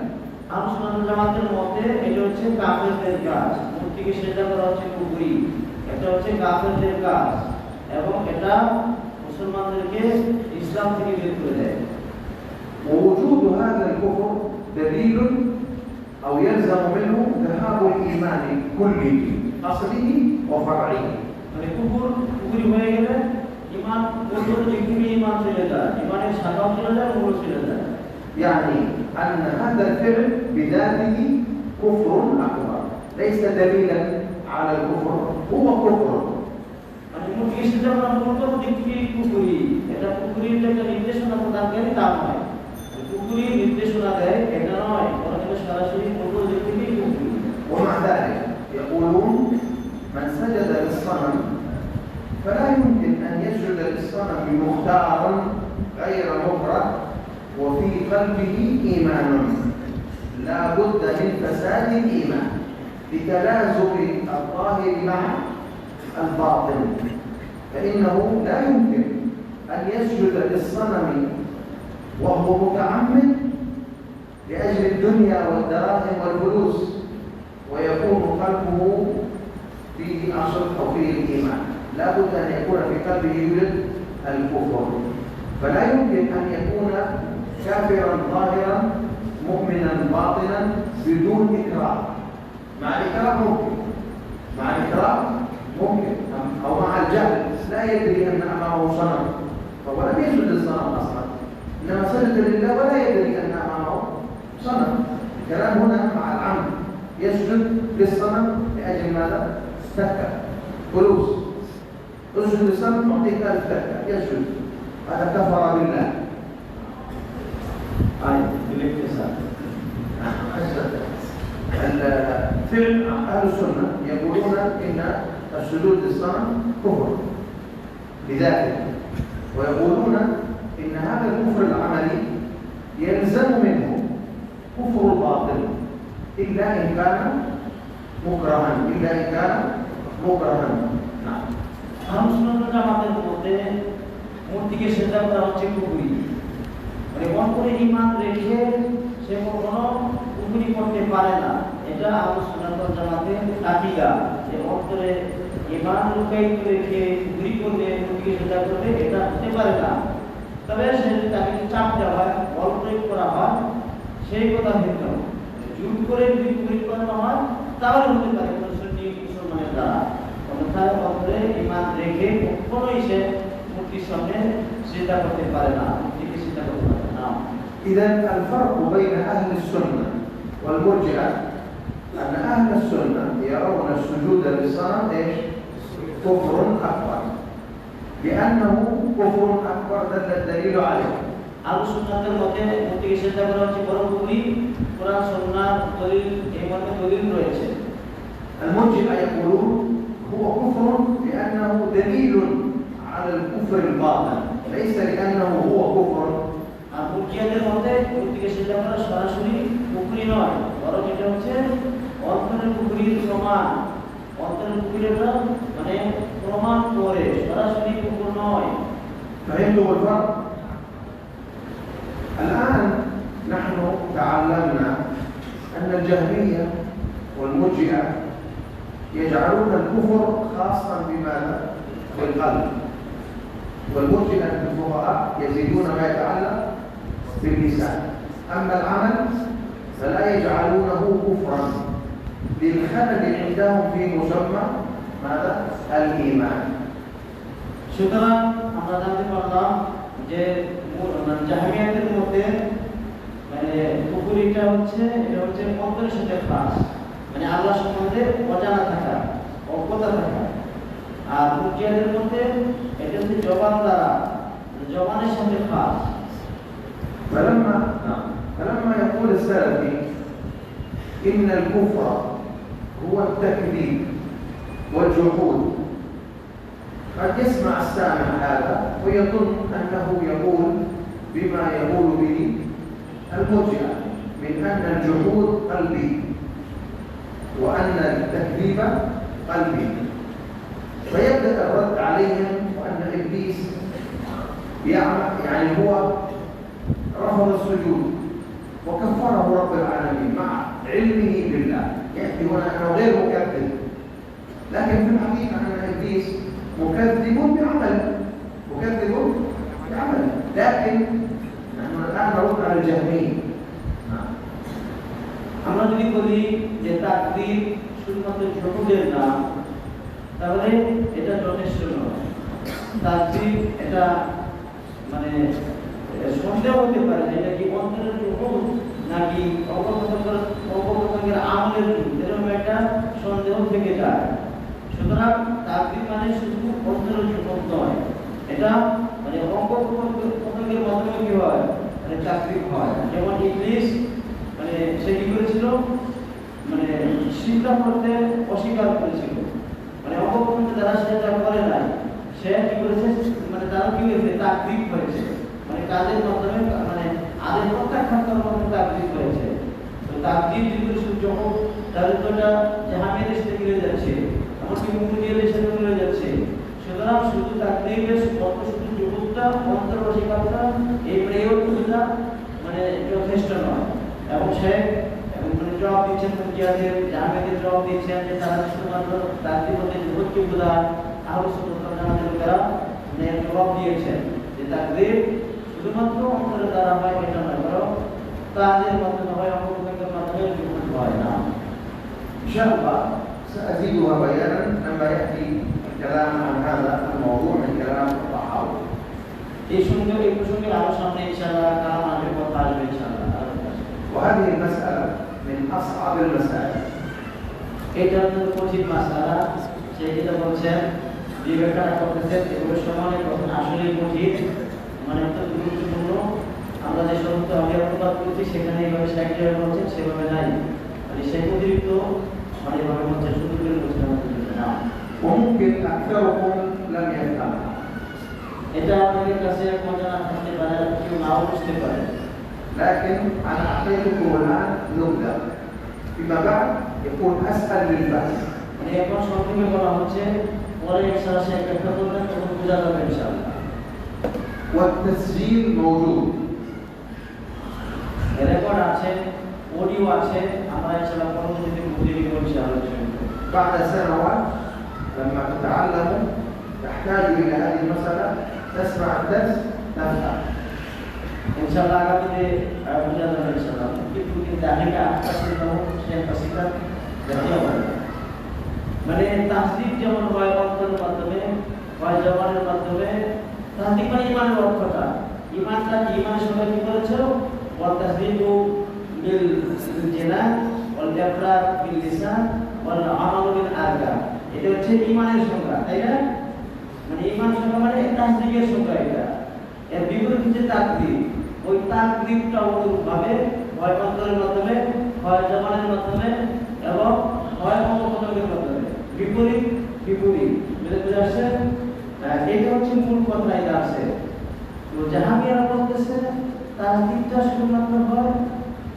আহলে সুন্নাত ওয়াল জামাতের মতে এটা হচ্ছে কাফেরদের কাজ, মূর্তিকে সিজদা করা হচ্ছে কুফরি, এটা হচ্ছে কাফেরদের কাজ এবং এটা মুসলমানদেরকে ইসলাম থেকে বের করে দেয়। ووجود هذا الكفر دليل أو يلزم منه ذهاب الإيمان كله أصله وفرعه. মানে কুফরি হয়ে গেলে ঈমান বলতে যেখানে ঈমান চলে যায়, ঈমানের শাখাও চলে যায়, মূলও চলে যায়। يعني أن هذا الفعل بذاته كفر أكبر، ليس دليلا على الكفر، هو كفر. মানে মূর্তিকে সিজদা করা মূলত দিক থেকে কুফরি, এটা কুফরির একটা নির্দেশনা প্রদানকারী তা নয়। কুফরি নির্দেশনা দেয় এটা নয়, বরং এটা সরাসরি মূলত দিক থেকে কুফরি। ومع ذلك يقولون من سجد للصنم فلا يمكن أن يسجد للصنم مختارا غير مكره وفي قلبه إيمان، لا بد من فساد الإيمان لتلازم الظاهر مع الباطن، فإنه لا يمكن أن يسجد للصنم وهو متعمد لأجل الدنيا والدراهم والفلوس ويكون قلبه فيه أصل أو فيه الإيمان، لا بد أن يكون في قلبه يوجد الكفر، فلا يمكن أن يكون كافرا ظاهرا مؤمنا باطنا بدون إكراه. مع الإكراه ممكن، مع الإكراه ممكن، أو مع الجهل لا يدري أن أمامه صنم فهو لم يسجد للصنم أصلا، إنما سجد لله ولا يدري أن أمامه صنم. الكلام هنا مع العمد، يسجد للصنم لأجل ماذا؟ تكة فلوس، اسجد للصنم تعطيك 1000 تكة يسجد، هذا كفر بالله. بالاكتساب. الفعل أهل السنة يقولون إن السجود للصنم كفر بذاته، ويقولون إن هذا الكفر العملي يلزم منه كفر الباطل إلا إن كان مكرها، إلا إن كان مكرها. نعم. আহলে সুন্নাত ওয়াল জামাতের মতে মূর্তিকে সিজদা করা হচ্ছে কুফরি। মানে অন্তরে ঈমান রেখে সে কখনো কুফরি করতে পারে না, এটা আহলে সুন্নাত ওয়াল জামাতের আকীদা, যে অন্তরে ইমান লুকায়িত রেখে ঘুরি করবে নবীকে সেজদা করবে এটা হতে পারে না। তবে সে যদি তাকে চাপ দেওয়া হয়, বল প্রয়োগ করা হয়, সেই কথা ভিন্ন। জোর করে যদি ঘুরি করানো হয় তাহলে হতে পারে কোনো সুন্নি মুসলমানের দ্বারা। অন্যথায় অন্তরে ইমান রেখে কখনোই সে মূর্তির সামনে সেজদা করতে পারে না, মূর্তিকে সেজদা করতে পারে না। إذا الفرق بين أهل السنة والمرجئة أن أهل السنة يرون السجود للصنم إيش؟ كفر أكبر، لأنه كفر أكبر دل الدليل عليه. আহলে সুন্নাতের মতে মূর্তিকে সেজদা করা হচ্ছে বড় কুফরি, কোরআন সুন্নাহ দলিল এই মতে দলিল রয়েছে। المرجئة يقولون هو كفر لأنه دليل على الكفر الباطن، ليس لأنه هو كفر. আর মুরজিয়াদের মতে মূর্তিকে সেজদা করা সরাসরি কুফরি নয়, বরং এটা হচ্ছে অন্তরের কুফরির প্রমাণ। অন্তরের কুফরিটা মানে প্রমাণ করে, সরাসরি কুফর নয়। فهمتوا الفرق؟ الآن نحن تعلمنا أن الجهمية والمرجئة يجعلون الكفر خاصا بماذا؟ بالقلب، والمرجئة الفقهاء يزيدون ما يتعلق باللسان، أما العمل فلا يجعلونه كفرا للخلل عندهم في مسمى ماذا؟ الإيمان. সুতরাং আমরা জানতে পারলাম যে জাহমিয়াতের মধ্যে মানে কুফরিটা হচ্ছে এটা হচ্ছে অন্তরের সাথে খাস, মানে আল্লাহ সম্বন্ধে অজানা থাকা, অজ্ঞতা থাকা। আর মুরজিয়াদের মধ্যে এটা হচ্ছে জবান দ্বারা, জবানের সাথে খাস। فلما يقول السلفي إن الكفر هو التكذيب والجحود، قد يسمع السامع هذا ويظن أنه يقول بما يقول به المرجئة من أن الجحود قلبي وأن التكذيب قلبي، فيبدأ الرد عليهم وأن إبليس يعني هو رفض السجود وكفره رب العالمين مع علمه بالله، يأتي هنا أنه غير مكذب، لكن في الحقيقة أن إبليس مكذب بعمل، مكذب بعمل. لكن نحن الآن نرد على الجهمية. আমরা যদি বলি যে তাকদীর শুধুমাত্র জহুদের নাম, তাহলে এটা যথেষ্ট নয়। তাকদীর এটা মানে সন্দেহ হতে পারে যে এটা কি অন্তরের জহুদ নাকি অপকর্মের আমলের জহুদ, এরকম একটা সন্দেহ থেকে যায়। সুতরাং তাকদীর মানে শুধু অন্তরের জহুদ নয়, এটা মানে অপকর্মের মাধ্যমে কি হয়, মানে তাকদীর হয়। যেমন ইবলিস মানে সে কি করেছিল, মানে চিন্তা করতে অস্বীকার করেছিল, মানে অপকর্মের দ্বারা সে যা করে নাই, সে কি করেছে, মানে তারা কি হয়েছে, তাকদীর হয়েছে, মানে কাজের মাধ্যমে মানে আদেশ প্রত্যাখ্যান করার মাধ্যমে তাকদীর হয়েছে। তো তাকদীর যদি সূর্য হোক তাহলে তো এটা জাহামিয়াদের সাথে মিলে যাচ্ছে, এমনকি মুরজিয়াদের সাথে মিলে যাচ্ছে। সুতরাং শুধু তাকদীরের শুধু জহুদটা, অন্তর অস্বীকারটা, এই প্রয়োগটা মানে যথেষ্ট নয়। এবং সে মানে জবাব দিচ্ছেন মুরজিয়াদের, জাহামিয়াদের জবাব দিচ্ছেন যে তারা শুধুমাত্র তাকদীর মধ্যে জহুদকে বোঝায়। আহলে সুন্নাত ওয়াল জামাতের লোকেরা মানে জবাব দিয়েছেন যে তাকদীর শুধুমাত্র অন্তরের দ্বারা হয় এটা নয়, বরং কাজের মাধ্যমে হয়, অপকর্মের মাধ্যমে জহুদ হয় না। إن شاء الله سأزيدها بيانا لما يأتي الكلام عن هذا الموضوع من كلام الطحاوي. এই প্রসঙ্গে আরো সামনে ইনশাআল্লাহ কালাম আসবে, কথা আসবে ইনশাআল্লাহ। وهذه المسألة من أصعب المسائل. এটা হচ্ছে কঠিন মাসআলা, সেই যেটা বলছেন বিবেচনা করতেছেন, এগুলো সমানে কঠিন, আসলে কঠিন, মানে অত্যন্ত গুরুত্বপূর্ণ। আমরা যে সমস্ত আগে অনুবাদ করছি সেখানে এইভাবে সাইকেল বলছেন, সেভাবে নাই, মানে সেই অতিরিক্ত মানে এভাবে বলছেন, শুধু করে বলছেন না। وممكن أكثركم لم يفهمها. এটা আমাদের কাছে অজানা থাকতে পারে, কেউ নাও বুঝতে পারে। لكن أنا أعطيتكم الآن نبذة، فيما بعد يكون أسهل للفهم. মানে এখন সংক্ষেপে বলা হচ্ছে, পরে ইনশাআল্লাহ শেখ ব্যাখ্যা করবেন, তখন বোঝা যাবে ইনশাআল্লাহ। والتسجيل موجود. রেকর্ড আছে, অডিও আছে, আমরা ইনশাআল্লাহ পরবর্তীতে বুঝিয়ে দিব ইনশাআল্লাহ। بعد سنوات لما تتعلم تحتاج إلى هذه المسألة تسمع الدرس تفهم. Insyaallah akan berjalan insyaallah. Itu kita ada atas itu yang pastikan dari awal. মানে তাসদিক যেমন হয় অন্তরের মাধ্যমে হয় জবানের মাধ্যমে তাসদিক মানে ইমানের অর্থটা ইমানটা কি ইমানের সঙ্গে কি করেছো ওয়া তাসদিকু বিল জিনান ওয়াল ইকরার বিল লিসান ওয়াল আমাল বিল আরকান এটা হচ্ছে ইমানের সংজ্ঞা তাই না মানে ইমান সংজ্ঞা মানে তাসদিকের সংজ্ঞা এটা এর বিপরীত হচ্ছে তাকদীর ওই তাকদীরটা অনুরূপভাবে হয় অন্তরের মাধ্যমে হয় জবানের মাধ্যমে এবং হয় অঙ্গপ্রত্যঙ্গের মাধ্যমে বিপরীত বিপরীত বুঝতে পারছেন এটা হচ্ছে মূল কথা এটা আছে তো জাহামিয়ারা বলতেছে তাসদিকটা শুধুমাত্র হয়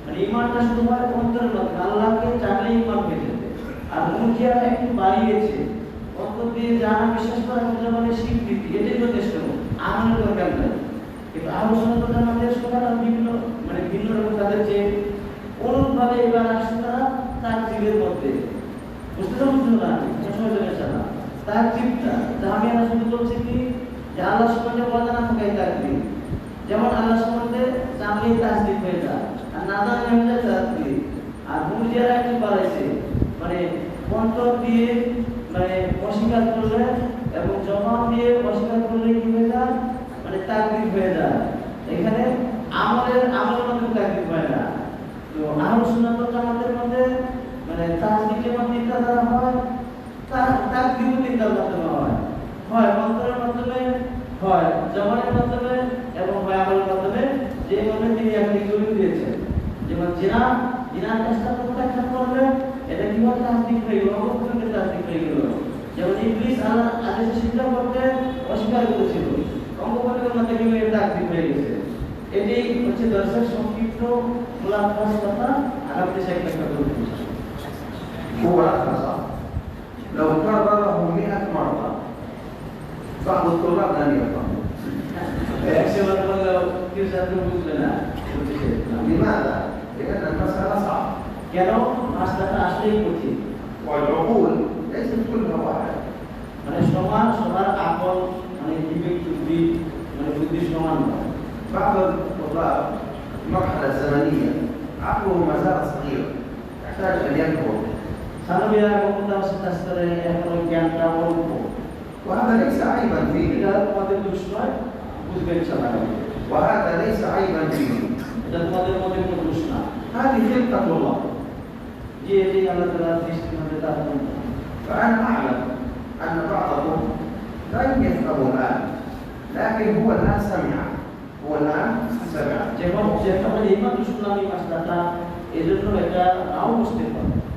মানে ঈমানটা শুধু হয় অন্তরের মাধ্যমে আল্লাহকে জানলে ঈমান হয়ে যাবে আর মুরজিয়ারা একটু বাড়িয়েছে অন্তর দিয়ে জানা বিশ্বাস করা মানে স্বীকৃতি এটাই যথেষ্ট আমাদের দরকার নাই কিন্তু আরো সন্তান আমাদের সবার বিভিন্ন মানে ভিন্ন রকম তাদের যে অনুরূপভাবে এবার আসছে তারা তাকদীরের মধ্যে বুঝতে পারছেন না সময় যাচ্ছে না তাকদীরটা জাহামিয়ারা শুধু বলছে কি যে আল্লাহ সম্বন্ধে বলা না থাকাই তাকদীর যেমন আল্লাহ সম্বন্ধে জানলে তাসদিক হয়ে যায় আর না জানলে হয়ে যায় তাকদীর আর মুরজিয়ারা একটু বাড়াইছে মানে অন্তর দিয়ে মানে অস্বীকার করলে এবং জবান দিয়ে অস্বীকার করলে কি হয়ে যায় মানে তাকদীর হয়ে যায় এখানে আমলের মধ্যে তাকদীর হয় না তো আহলে সুন্নাত ওয়াল জামাতের মধ্যে মানে তাসদিকের মধ্যে তিনটা দ্বারা হয় তাকদীরও তিনটা মাধ্যমে হয় অন্তরের মাধ্যমে হয় জবানের মাধ্যমে এবং হয় আমলের মাধ্যমে যে মনে তিনি একটি দলিল দিয়েছেন যেমন জিনার চেষ্টা প্রত্যাখ্যান করবে এটা কি হয় তাসদিক হয়ে গেল অবশ্যই তাসদিক হয়ে গেল যেমন ইবলিস আল্লাহর আদেশে সিজদা করতে অস্বীকার করেছিল অঙ্গপ্রত্যঙ্গের মধ্যে কি হয়ে তাকদীর হয়ে গেছে এটাই হচ্ছে দর্শক সংক্ষিপ্ত মুলাকাত কথা আগামী সেকশন করব هو أختصر لو كرره 100 مرة بعض الطلاب لن يفهموا. لماذا؟ لأن المسألة صعبة. والعقول ليست كلها واحد. بعض الطلاب المرحلة الزمنية عقله ما زال صغير يحتاج أن يكبر. وهذا ليس عيبا فيه. وهذا ليس عيبا فيه. هذه خلقة الله. فأنا أعلم أن بعضكم لن يفقهوا الآن لكن هو الآن سمع.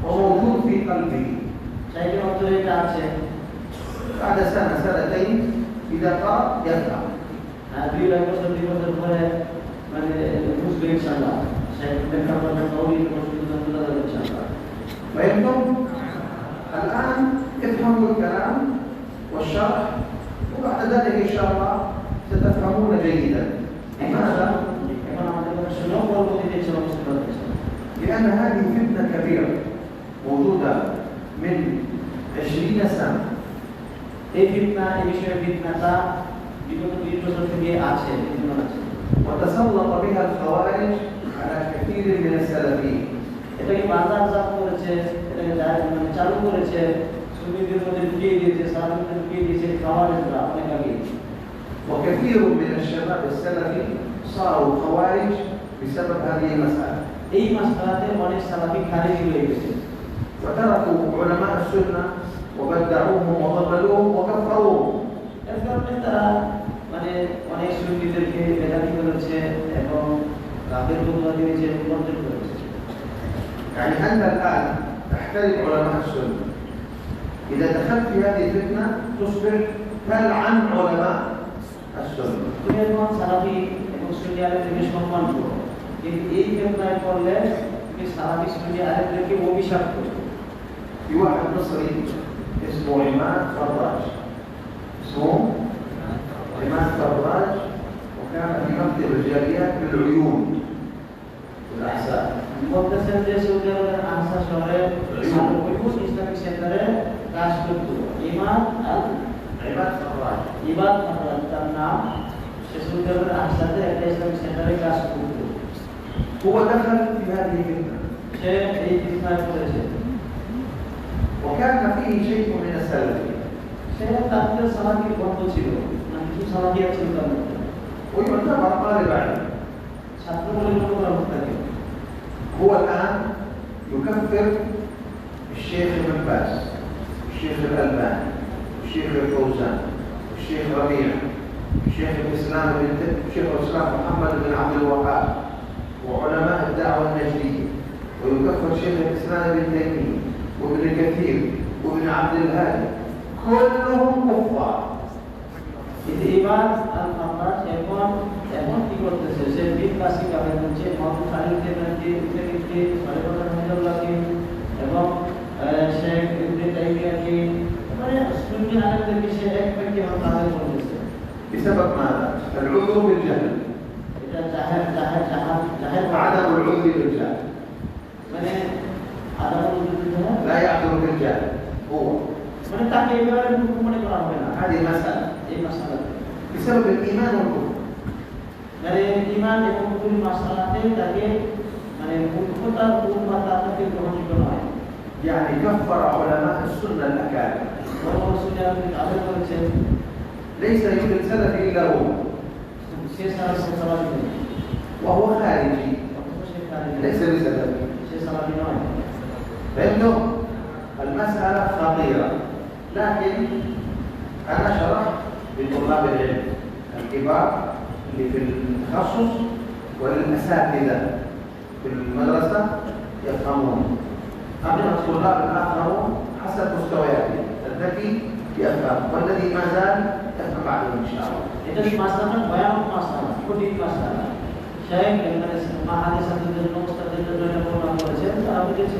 وموجود في قلبه. بعد سنة سنتين إذا قرأ يفهم. فهمتم؟ الآن افهموا الكلام والشرح وبعد ذلك إن شاء الله ستفهمون جيدا. لماذا؟ لأن هذه فتنة كبيرة موجودة من 20 سنة. وتسلط بها الخوارج على كثير من السلفيين. وكثير من الشباب السلفي صاروا خوارج بسبب هذه المسألة. وتركوا علماء السنة وبدعوهم وضللوهم وكفروهم. يعني أنت الآن تحترم علماء السنة. إذا دخلت في هذه الفتنة تصبح تلعن علماء السنة. في واحد مصري اسمه عماد فراج. وكان في مكتب الجاليات بالعيون والأحساء. কাজ করতো ইমান আর عباد فراج ইবাদ ফাররাজ তার নাম সে সৌদি আরবের আশাতে একটা ইসলামিক সেন্টারে কাজ করতো هو دخل في هذه الفتنة সে এই ফিতনায় পড়েছে وكان فيه شيء من السلفية সে তাদের সালাফি বন্ধ ছিল মানে কিছু সালাফিয়া ছিল তার মধ্যে ويعتبر طالب علم ছাত্র বলে মনে করা হতো তাকে هو الآن يكفر الشيخ ابن باز الشيخ الألباني الشيخ الفوزان الشيخ ربيع الشيخ الإسلام محمد بن عبد الوهاب وعلماء الدعوة النجدية ويكفر شيخ الإسلام ابن تيمية وابن كثير وابن عبد الهادي كلهم كفار কিন্তু ইবাদ আল ফাররাজ এখন কি করতেছে সে বিল কাসি কাবে হচ্ছে মাহমুদ খালিদ ইবনে সালেহ রহমাতুল্লাহকে এবং শেখ ইবনে তাইমিয়াকে মানে সুন্নি আলেমদেরকে সে এক ব্যক্তি হত্যা করতেছে بسبب ماذا؟ العذر بالجهل এটা জাহের عدم العذر بالجهل মানে আদালত لا يعذر بالجهل هو মানে তাকে এবারে হুকুম মনে করা হবে না هذه مسألة এই মাসআলা بسبب الإيمان والكفر মানে ঈমান এবং কুফর মাসআলাতে তাকে মানে মুখ্যতার উপর তাকে গ্রহণযোগ্য নয় يعني كفر علماء السنة الأكابر ليس يوجد سلفي إلا هو وهو خارجي ليس بسلفي فإنه المسألة خطيرة لكن أنا شرحت لطلاب العلم الكبار اللي في التخصص والأساتذة في المدرسة يفهمون أما الطلاب الآخرون حسب مستوياتهم الذكي يفهم والذي ما زال يفهم بعدهم إن شاء الله. এটা মাসআলা ভয়ানক মাসআলা কঠিন মাসআলা শাইখ মানে মাহাদিসের জন্য মুস্তাদের জন্য বর্ণনা করেছেন তারা বুঝেছে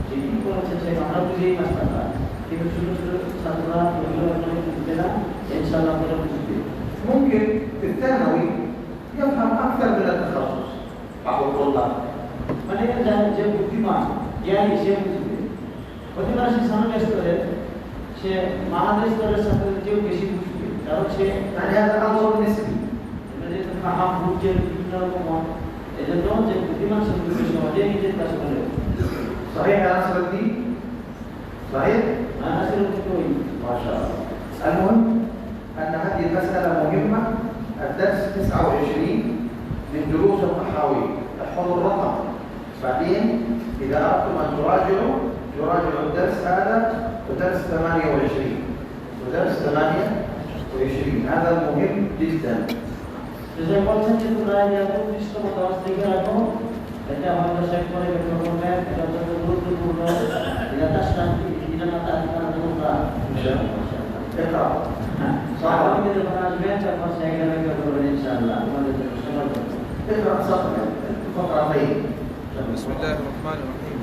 ঠিকই করেছে সে আমরা বুঝেই মাসআলা কিন্তু ছোট ছোট ছাত্ররা এগুলো অনেক বুঝতে না ইনশাআল্লাহ পরে বুঝবে ممكن في الثانوي يفهم أكثر من التخصص بعض الطلاب. মানে যে বুদ্ধিমান জ্ঞানী সে বুঝবে প্রতিবার সে সামনে স্তরে সে মাহাদিস স্তরের ছাত্রদের চেয়েও বেশি বুঝবে কারণ সে يعني هذا أمر نسبي. মানে ফাহাম বুঝে বিভিন্ন রকম এজন্য যে বুদ্ধিমান সে বুঝবে সহজে নিজের কাজ করে صحيح يا نصر الدين؟ صحيح؟ আসলে কই ما شاء الله. المهم أن هذه المسألة مهمة. الدرس 29 من دروس الطحاوي. احفظوا الرقم. بعدين إذا أردتم أن تراجعوا الدرس هذا ودرس 28 ودرس 28 هذا مهم جدا. যে বলছেন যে তোমরা এই পৃষ্ঠতম দশ থেকে রাখো এটা আমাদের শেখ করে বের করবেন এটা হচ্ছে গুরুত্বপূর্ণ এটা শান্তি এটা না তার তোমরা اقرأ. সাহাবাদের যখন আসবেন তখন সেখানে বের করবেন ইনশাআল্লাহ আমাদের জন্য সময় করবেন اقرأ صفحة فقرتين. بسم الله الرحمن الرحيم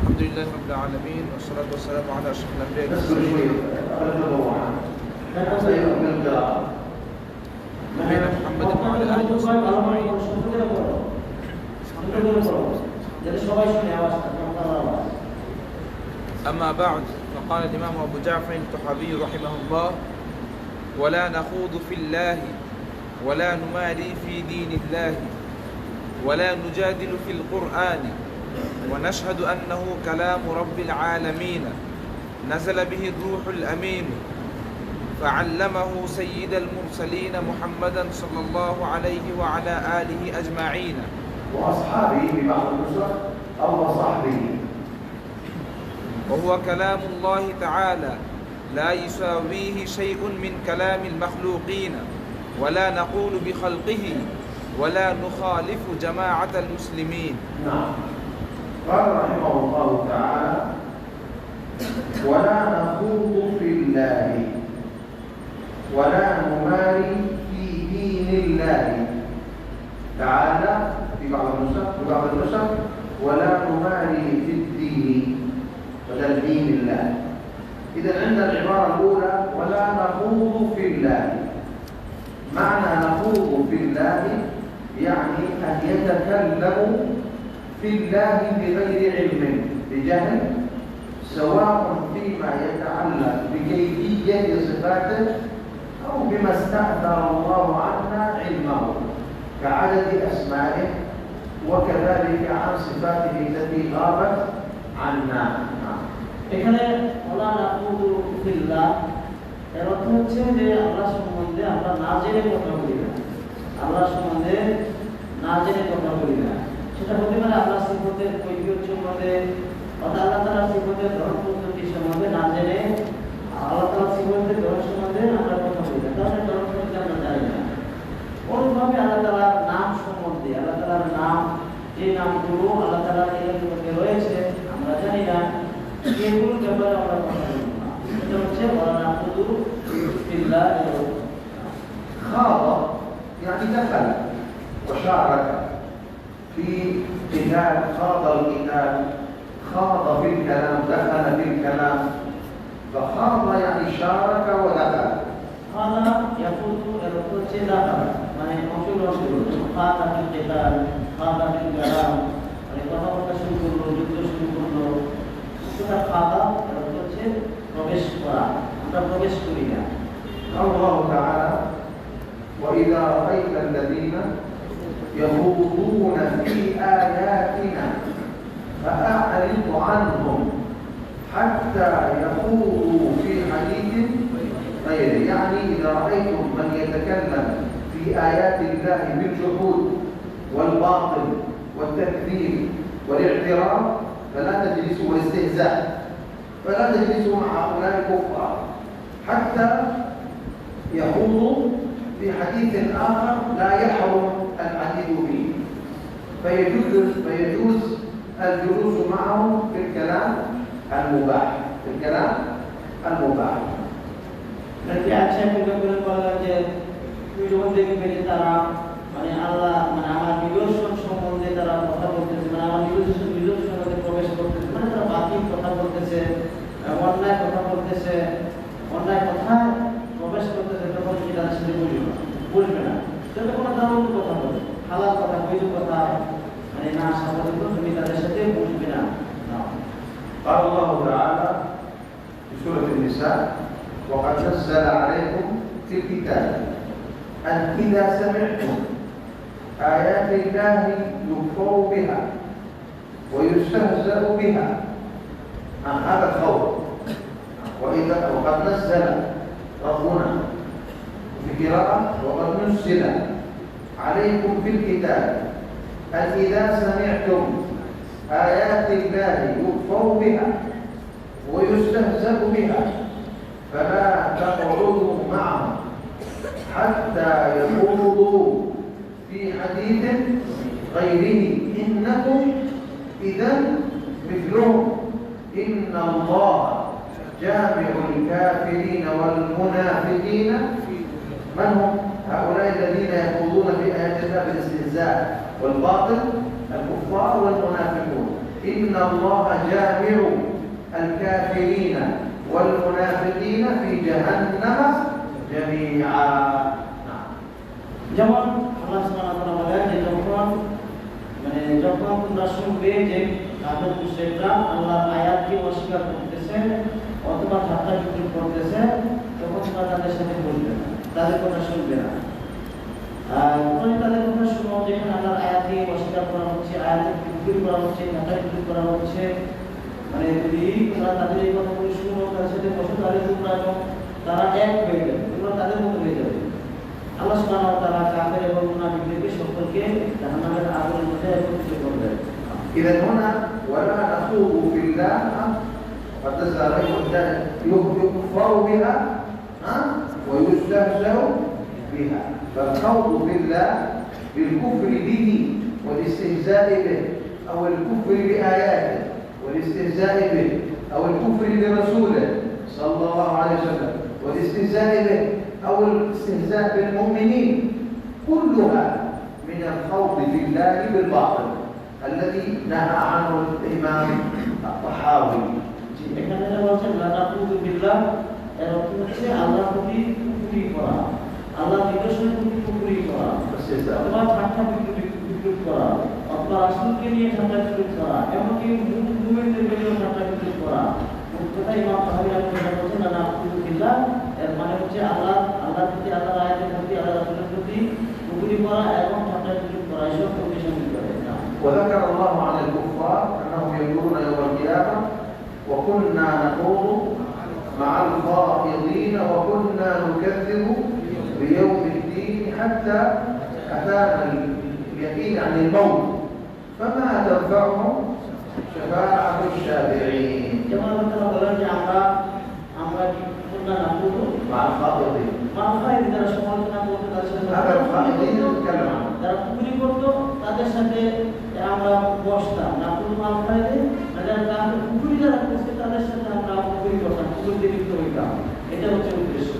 الحمد لله رب العالمين والصلاة والسلام على أشرف الأنبياء اذكر شوي نبينا محمد وعلى آله وصحبه أجمعين. أما بعد فقال الإمام أبو جعفر الطحاوي رحمه الله ولا نخوض في الله ولا نماري في دين الله ولا نجادل في القرآن ونشهد أنه كلام رب العالمين نزل به الروح الأمين فعلمه سيد المرسلين محمدا صلى الله عليه وعلى آله أجمعين وأصحابه ببعض النسخ أو وصحبه. وهو كلام الله تعالى لا يساويه شيء من كلام المخلوقين ولا نقول بخلقه ولا نخالف جماعة المسلمين. نعم. قال رحمه الله تعالى ولا نخوض في الله ولا نماري في دين الله تعالى في بعض النسخ ولا نماري في الدين بدل دين الله. إذا عند العبارة الأولى ولا نخوض في الله معنى نخوض في الله يعني أن يتكلموا في الله بغير علم بجهل سواء فيما يتعلق بكيفية صفاته أو بما استأثر الله عنا علمه كعدد أسمائه وكذلك عن صفاته التي غابت عنا. এখানে ওলা নাকুদু ফিল্লাহ এর অর্থ হচ্ছে যে আল্লাহ সম্বন্ধে আমরা না জেনে কথা বলি না, আল্লাহ সম্বন্ধে না জেনে কথা বলি না। সেটা হতে পারে আল্লাহ সিফতের কৈফিয়ত সম্বন্ধে অর্থাৎ আল্লাহ তাআলার সিফতের ধরন পদ্ধতি সম্বন্ধে না জেনে আল্লাহ তাআলার সিফতের ধরন সম্বন্ধে আমরা কথা বলি না, তাহলে ধরন সম্বন্ধে আমরা জানি না। অনুরূপভাবে আল্লাহ তাআলার নাম সম্বন্ধে, আল্লাহ তাআলার নাম যে নামগুলো আল্লাহ তাআলার ইলমের মধ্যে রয়েছে আমরা জানি না, এগুলোর ব্যাপারে আমরা কথা বলবো না। এটা হচ্ছে ওয়ালা নাকুদু ফিল্লাহ। خاض يعني دخل وشارك في قتال، خاض القتال، خاض في الكلام، دخل في الكلام، فخاض يعني شارك ودخل. খাদা ইয়াকুদু এর অর্থ হচ্ছে দাখল, মানে অংশগ্রহণ করলো। খাদা ফিল কিতাল, খাদা ফিল কালাম, মানে কথা বলা শুরু করলো, যুদ্ধ শুরু করলো। সেটা খাদা এর অর্থ হচ্ছে প্রবেশ করা, আমরা প্রবেশ করি না। الله تعالى وإذا رأيت الذين يخوضون في آياتنا فأعرض عنهم حتى يخوضوا في حديث غيره. يعني إذا رأيتم من يتكلم في آيات الله بالجحود والباطل والتكذيب والاعتراض فلا تجلسوا، والاستهزاء، فلا تجلسوا مع هؤلاء الكفار حتى يخوضوا في حديث آخر لا يحرم الحديث فيه، فيجوز الجلوس معهم في الكلام المباح، في الكلام المباح. nanti আছে কোন বলা যে তুই যখন দেখবি যে তারা মানে আল্লাহ মানে আমার নিদর্শন সম্বন্ধে তারা কথা বলতেছে, মানে আমার নিদর্শন সম্বন্ধে প্রবেশ করতেছে, মানে তারা বাকি কথা বলতেছে, অন্যায় কথা বলতেছে, অন্যায় কথায় প্রবেশ করতেছে, তখন তুমি তাদের সাথে বলবে না। সেটা কোনো ধরনের কথা বলবে, হালাল কথা, বৈধ কথা মানে না সাবধান, তুমি তাদের সাথে বলবে না। قال الله تعالى في سورة النساء وقد نزل عليكم في الكتاب أن إذا سمعتم آيات الله يكفر بها ويستهزأ بها، هذا الخوف. وقد نزل ربنا في قراءة وقد نزل عليكم في الكتاب أن إذا سمعتم آيات الله يكفر بها ويستهزأ بها فلا تقعدوا معهم حتى يخوضوا في حديث غيره إنكم إذا مثلهم إن الله جامع الكافرين والمنافقين. من هم هؤلاء الذين يخوضون في آيات الله بالاستهزاء والباطل؟ الكفار والمنافقون. إن الله جامع الكافرين والمنافقين في جهنم جميعا. যেমন আল্লাহ সুবহানাহু ওয়া তাআলা বলেন যে যখন তোমরা শুনবে যে কাফের মুশরিকরা আল্লাহর আয়াতকে অস্বীকার করতেছে অথবা ঠাট্টা বিদ্রুপ করতেছে, তখন তোমরা তাদের সাথে বলবে না, তাদের কথা শুনবে না। তাদের কথা শুনো যেখানে আল্লাহর আয়াতকে অস্বীকার করা হচ্ছে, আয়াতকে বিদ্রুপ করা হচ্ছে, ঠাট্টা বিদ্রুপ করা হচ্ছে, মানে যদি তোমরা তাদের এই কথাগুলো শুনো, তাদের সাথে বসো, তাহলে তোমরা তারা এক হয়ে যাবে, তোমরা তাদের মতো হয়ে যাবে। আল্লাহ সুবহানাহু ওয়া তাআলা কাফের এবং মুনাফিকদের সকলকে জাহান্নামের আগুনের মধ্যে একত্রিত করবেন। إذا هنا ولا نخوض في الله قد نزل عليكم يكفر بها ويستهزأ بها. فالخوض في الله بالكفر به والاستهزاء به، أو الكفر بآياته والاستهزاء به، أو الكفر برسوله صلى الله عليه وسلم والاستهزاء به، أو الاستهزاء بالمؤمنين، كلها من الخوض في الله بالباطل الذي نهى عنه الإمام الطحاوي. এখানে বলছেন লা তাকুযু বিল্লাহ, এর অর্থ হচ্ছে আল্লাহর প্রতি কুফরি করা, আল্লাহর নিদর্শনের প্রতি কুফরি করা, অথবা ঠাট্টা বিদ্রুপ করা, অথবা রাসূলকে নিয়ে ঠাট্টা বিদ্রুপ করা, এমনকি মুমিনদেরকে নিয়ে ঠাট্টা বিদ্রুপ করা, কোথায় ইমাম তাহাবী রাহিমাহুল্লাহ বলেছেন না নাকুলু ফিল্লাহ, এর মানে হচ্ছে আল্লাহর প্রতি, আল্লাহর আয়াতের প্রতি, আল্লাহ রাসূলের প্রতি কুফরি করা এবং ঠাট্টা করা, এসব কন্ডিশন করে না। وذكر الله عن الكفار أنهم يقولون يوم القيامة وكنا نخوض مع الخائضين وكنا نكذب بيوم الدين حتى أتانا اليقين عن الموت فما تنفعهم شفاعة الشافعين. যেমন তারা বলেন যে আমরা কি কুননা নাকুলু مع الخائضين. যারা সমালোচনা করতে তাদের সাথে هذا الخائضين نتكلم عنه. যারা কুফরি করতো তাদের সাথে আমরা বসতাম, নাকুলু মাল খাইতে, যারা কুফরি যারা করছে তাদের সাথে আমরা কুফরি করতাম, কুফরিতে লিপ্ত হইতাম, এটা হচ্ছে উদ্দেশ্য।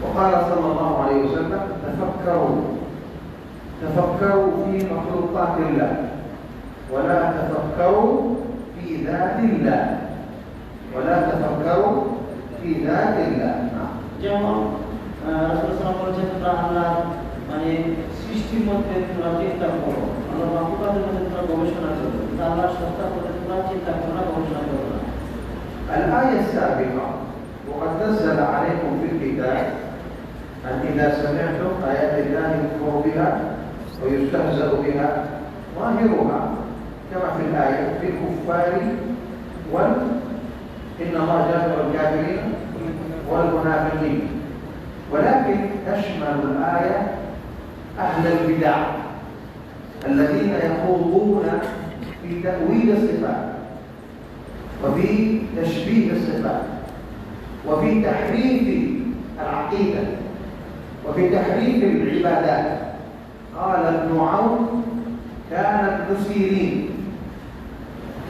وقال صلى الله عليه وسلم تفكروا في مخلوقات الله ولا تفكروا في ذات الله ولا تفكروا في ذات الله. যেমন রাসূলুল্লাহ সাল্লাল্লাহু আলাইহি ওয়াসাল্লাম বলেছেন আল্লাহ মানে সৃষ্টির মধ্যে তোমরা চিন্তা করো, আল্লাহ মাখলুকাতের মধ্যে তোমরা গবেষণা করো, আল্লাহ সত্তার মধ্যে তোমরা চিন্তা করো না, গবেষণা করো না। الآية السابقة وقد نزل عليكم في الكتاب أن إذا سمعتم آيات الله يكفر بها ويستهزأ بها ظاهرها كما في الآية في الكفار إن الله جامع الكافرين والمنافقين، ولكن تشمل الآية أهل البدع الذين يخوضون في تأويل الصفات وفي تشبيه الصفات وفي تحريف العقيدة وفي تحريف العبادات. قال ابن عون كان ابن سيرين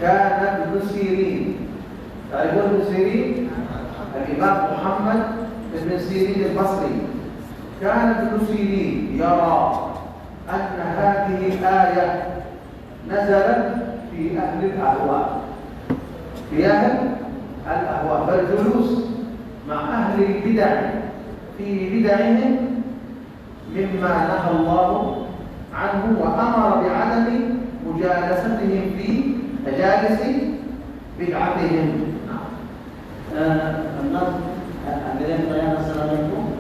تعرفون ابن سيرين؟ الإمام محمد بن سيرين البصري كان ابن سيرين يرى أن هذه الآية نزلت في أهل الأهواء فالجلوس مع أهل البدع في بدعهم مما نهى الله عنه وأمر بعدم مجالستهم في مجالس بدعتهم.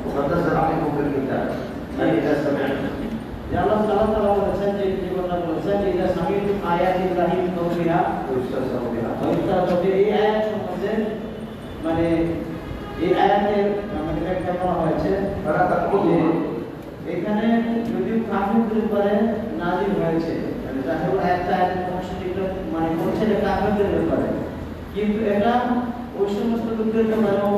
وقد نزل عليكم في الكتاب إذا سمعتم. Allah Taala বলেছেন যে জীবনটা বলেছেন যে ইদা সামিতু আয়াতিল্লাহি তাওফিহা ওয়াইস্তাযবিহা, এই আয়াত সম্বন্ধে মানে এই আয়াতের মানে ব্যাখ্যা করা হয়েছে এখানে যদিও কাফিরদের উপরে নাযিল হয়েছে, মানে তাহলে একটা আয়াতের অংশটিকে মানে বলছে যে কাফিরদের ব্যাপারে, কিন্তু এটা ওই সমস্ত লোকদের ব্যাপারেও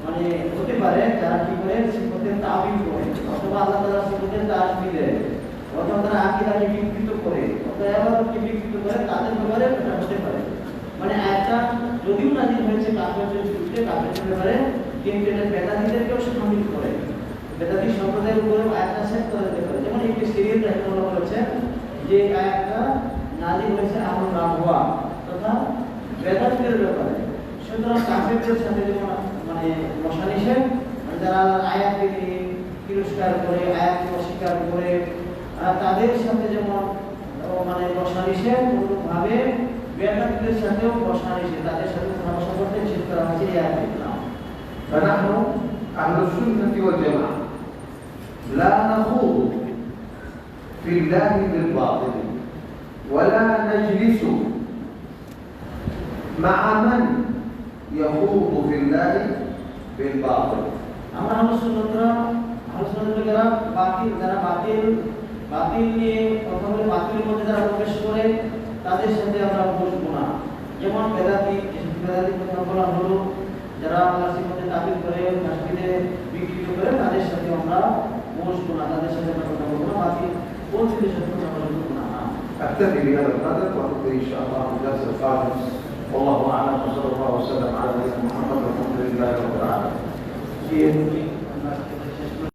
মানে হতে পারে যারা কি করে সিফতের তাবিল করে অথবা আল্লাহ তাআলার সিফতের তাসবিহ দেয় অথবা তারা আকীদাকে বিকৃত করে অথবা ইবাদতকে বিকৃত করে, তাদের ব্যাপারে এটা হতে পারে। মানে আয়াতটা যদিও নাযিল হয়েছে কাফিরদের বিরুদ্ধে, কাফিরদের ব্যাপারে, কিন্তু এটা বেদাতীদেরকেও শামিল করে, বেদাতী সম্প্রদায়ের উপরে আয়াতটা সেট করে দিতে পারে। যেমন একটি সিরিয়াল রাহিমাহুল্লাহ বলেছেন যে আয়াতটা নাযিল হয়েছে আহলুল আহওয়া তথা বেদাতীদের ব্যাপারে। সুতরাং কাফিরদের সাথে যেমন মানে বসা নিষেধ, যারা আয়াতকে তিরস্কার করে, আয়াতকে অস্বীকার করে, তাদের সাথে যেমন মানে বসা নিষেধ, অনুরূপভাবে বেদাতীদের সাথেও বসা নিষেধ, তাদের সাথে বসা করতে নিষেধ করা হয়েছে এই আয়াতে। فنحن أهل السنة والجماعة لا نخوض في الله بالباطل ولا نجلس مع من يخوض في الله بالباطل. আমরা আলোচনা বাতিল যারা বাতিল নিয়ে কথা বলে, বাতিলের মধ্যে যারা প্রবেশ করে তাদের সাথে আমরা বসবো না। যেমন বেদাতী কথা বলা হলো, যারা আল্লাহর সিফাতে তাবিল করে, তাসবিহে বিকৃত করে, তাদের সাথে আমরা বসবো না, তাদের সাথে আমরা কথা বলবো না, বাতিল বলতে সাথে কথা বলবো না। أكتفي بهذا القدر ونبقى إن شاء الله في الدرس القادم. والله أعلم وصلى الله وسلم على نبينا محمد والحمد لله رب العالمين.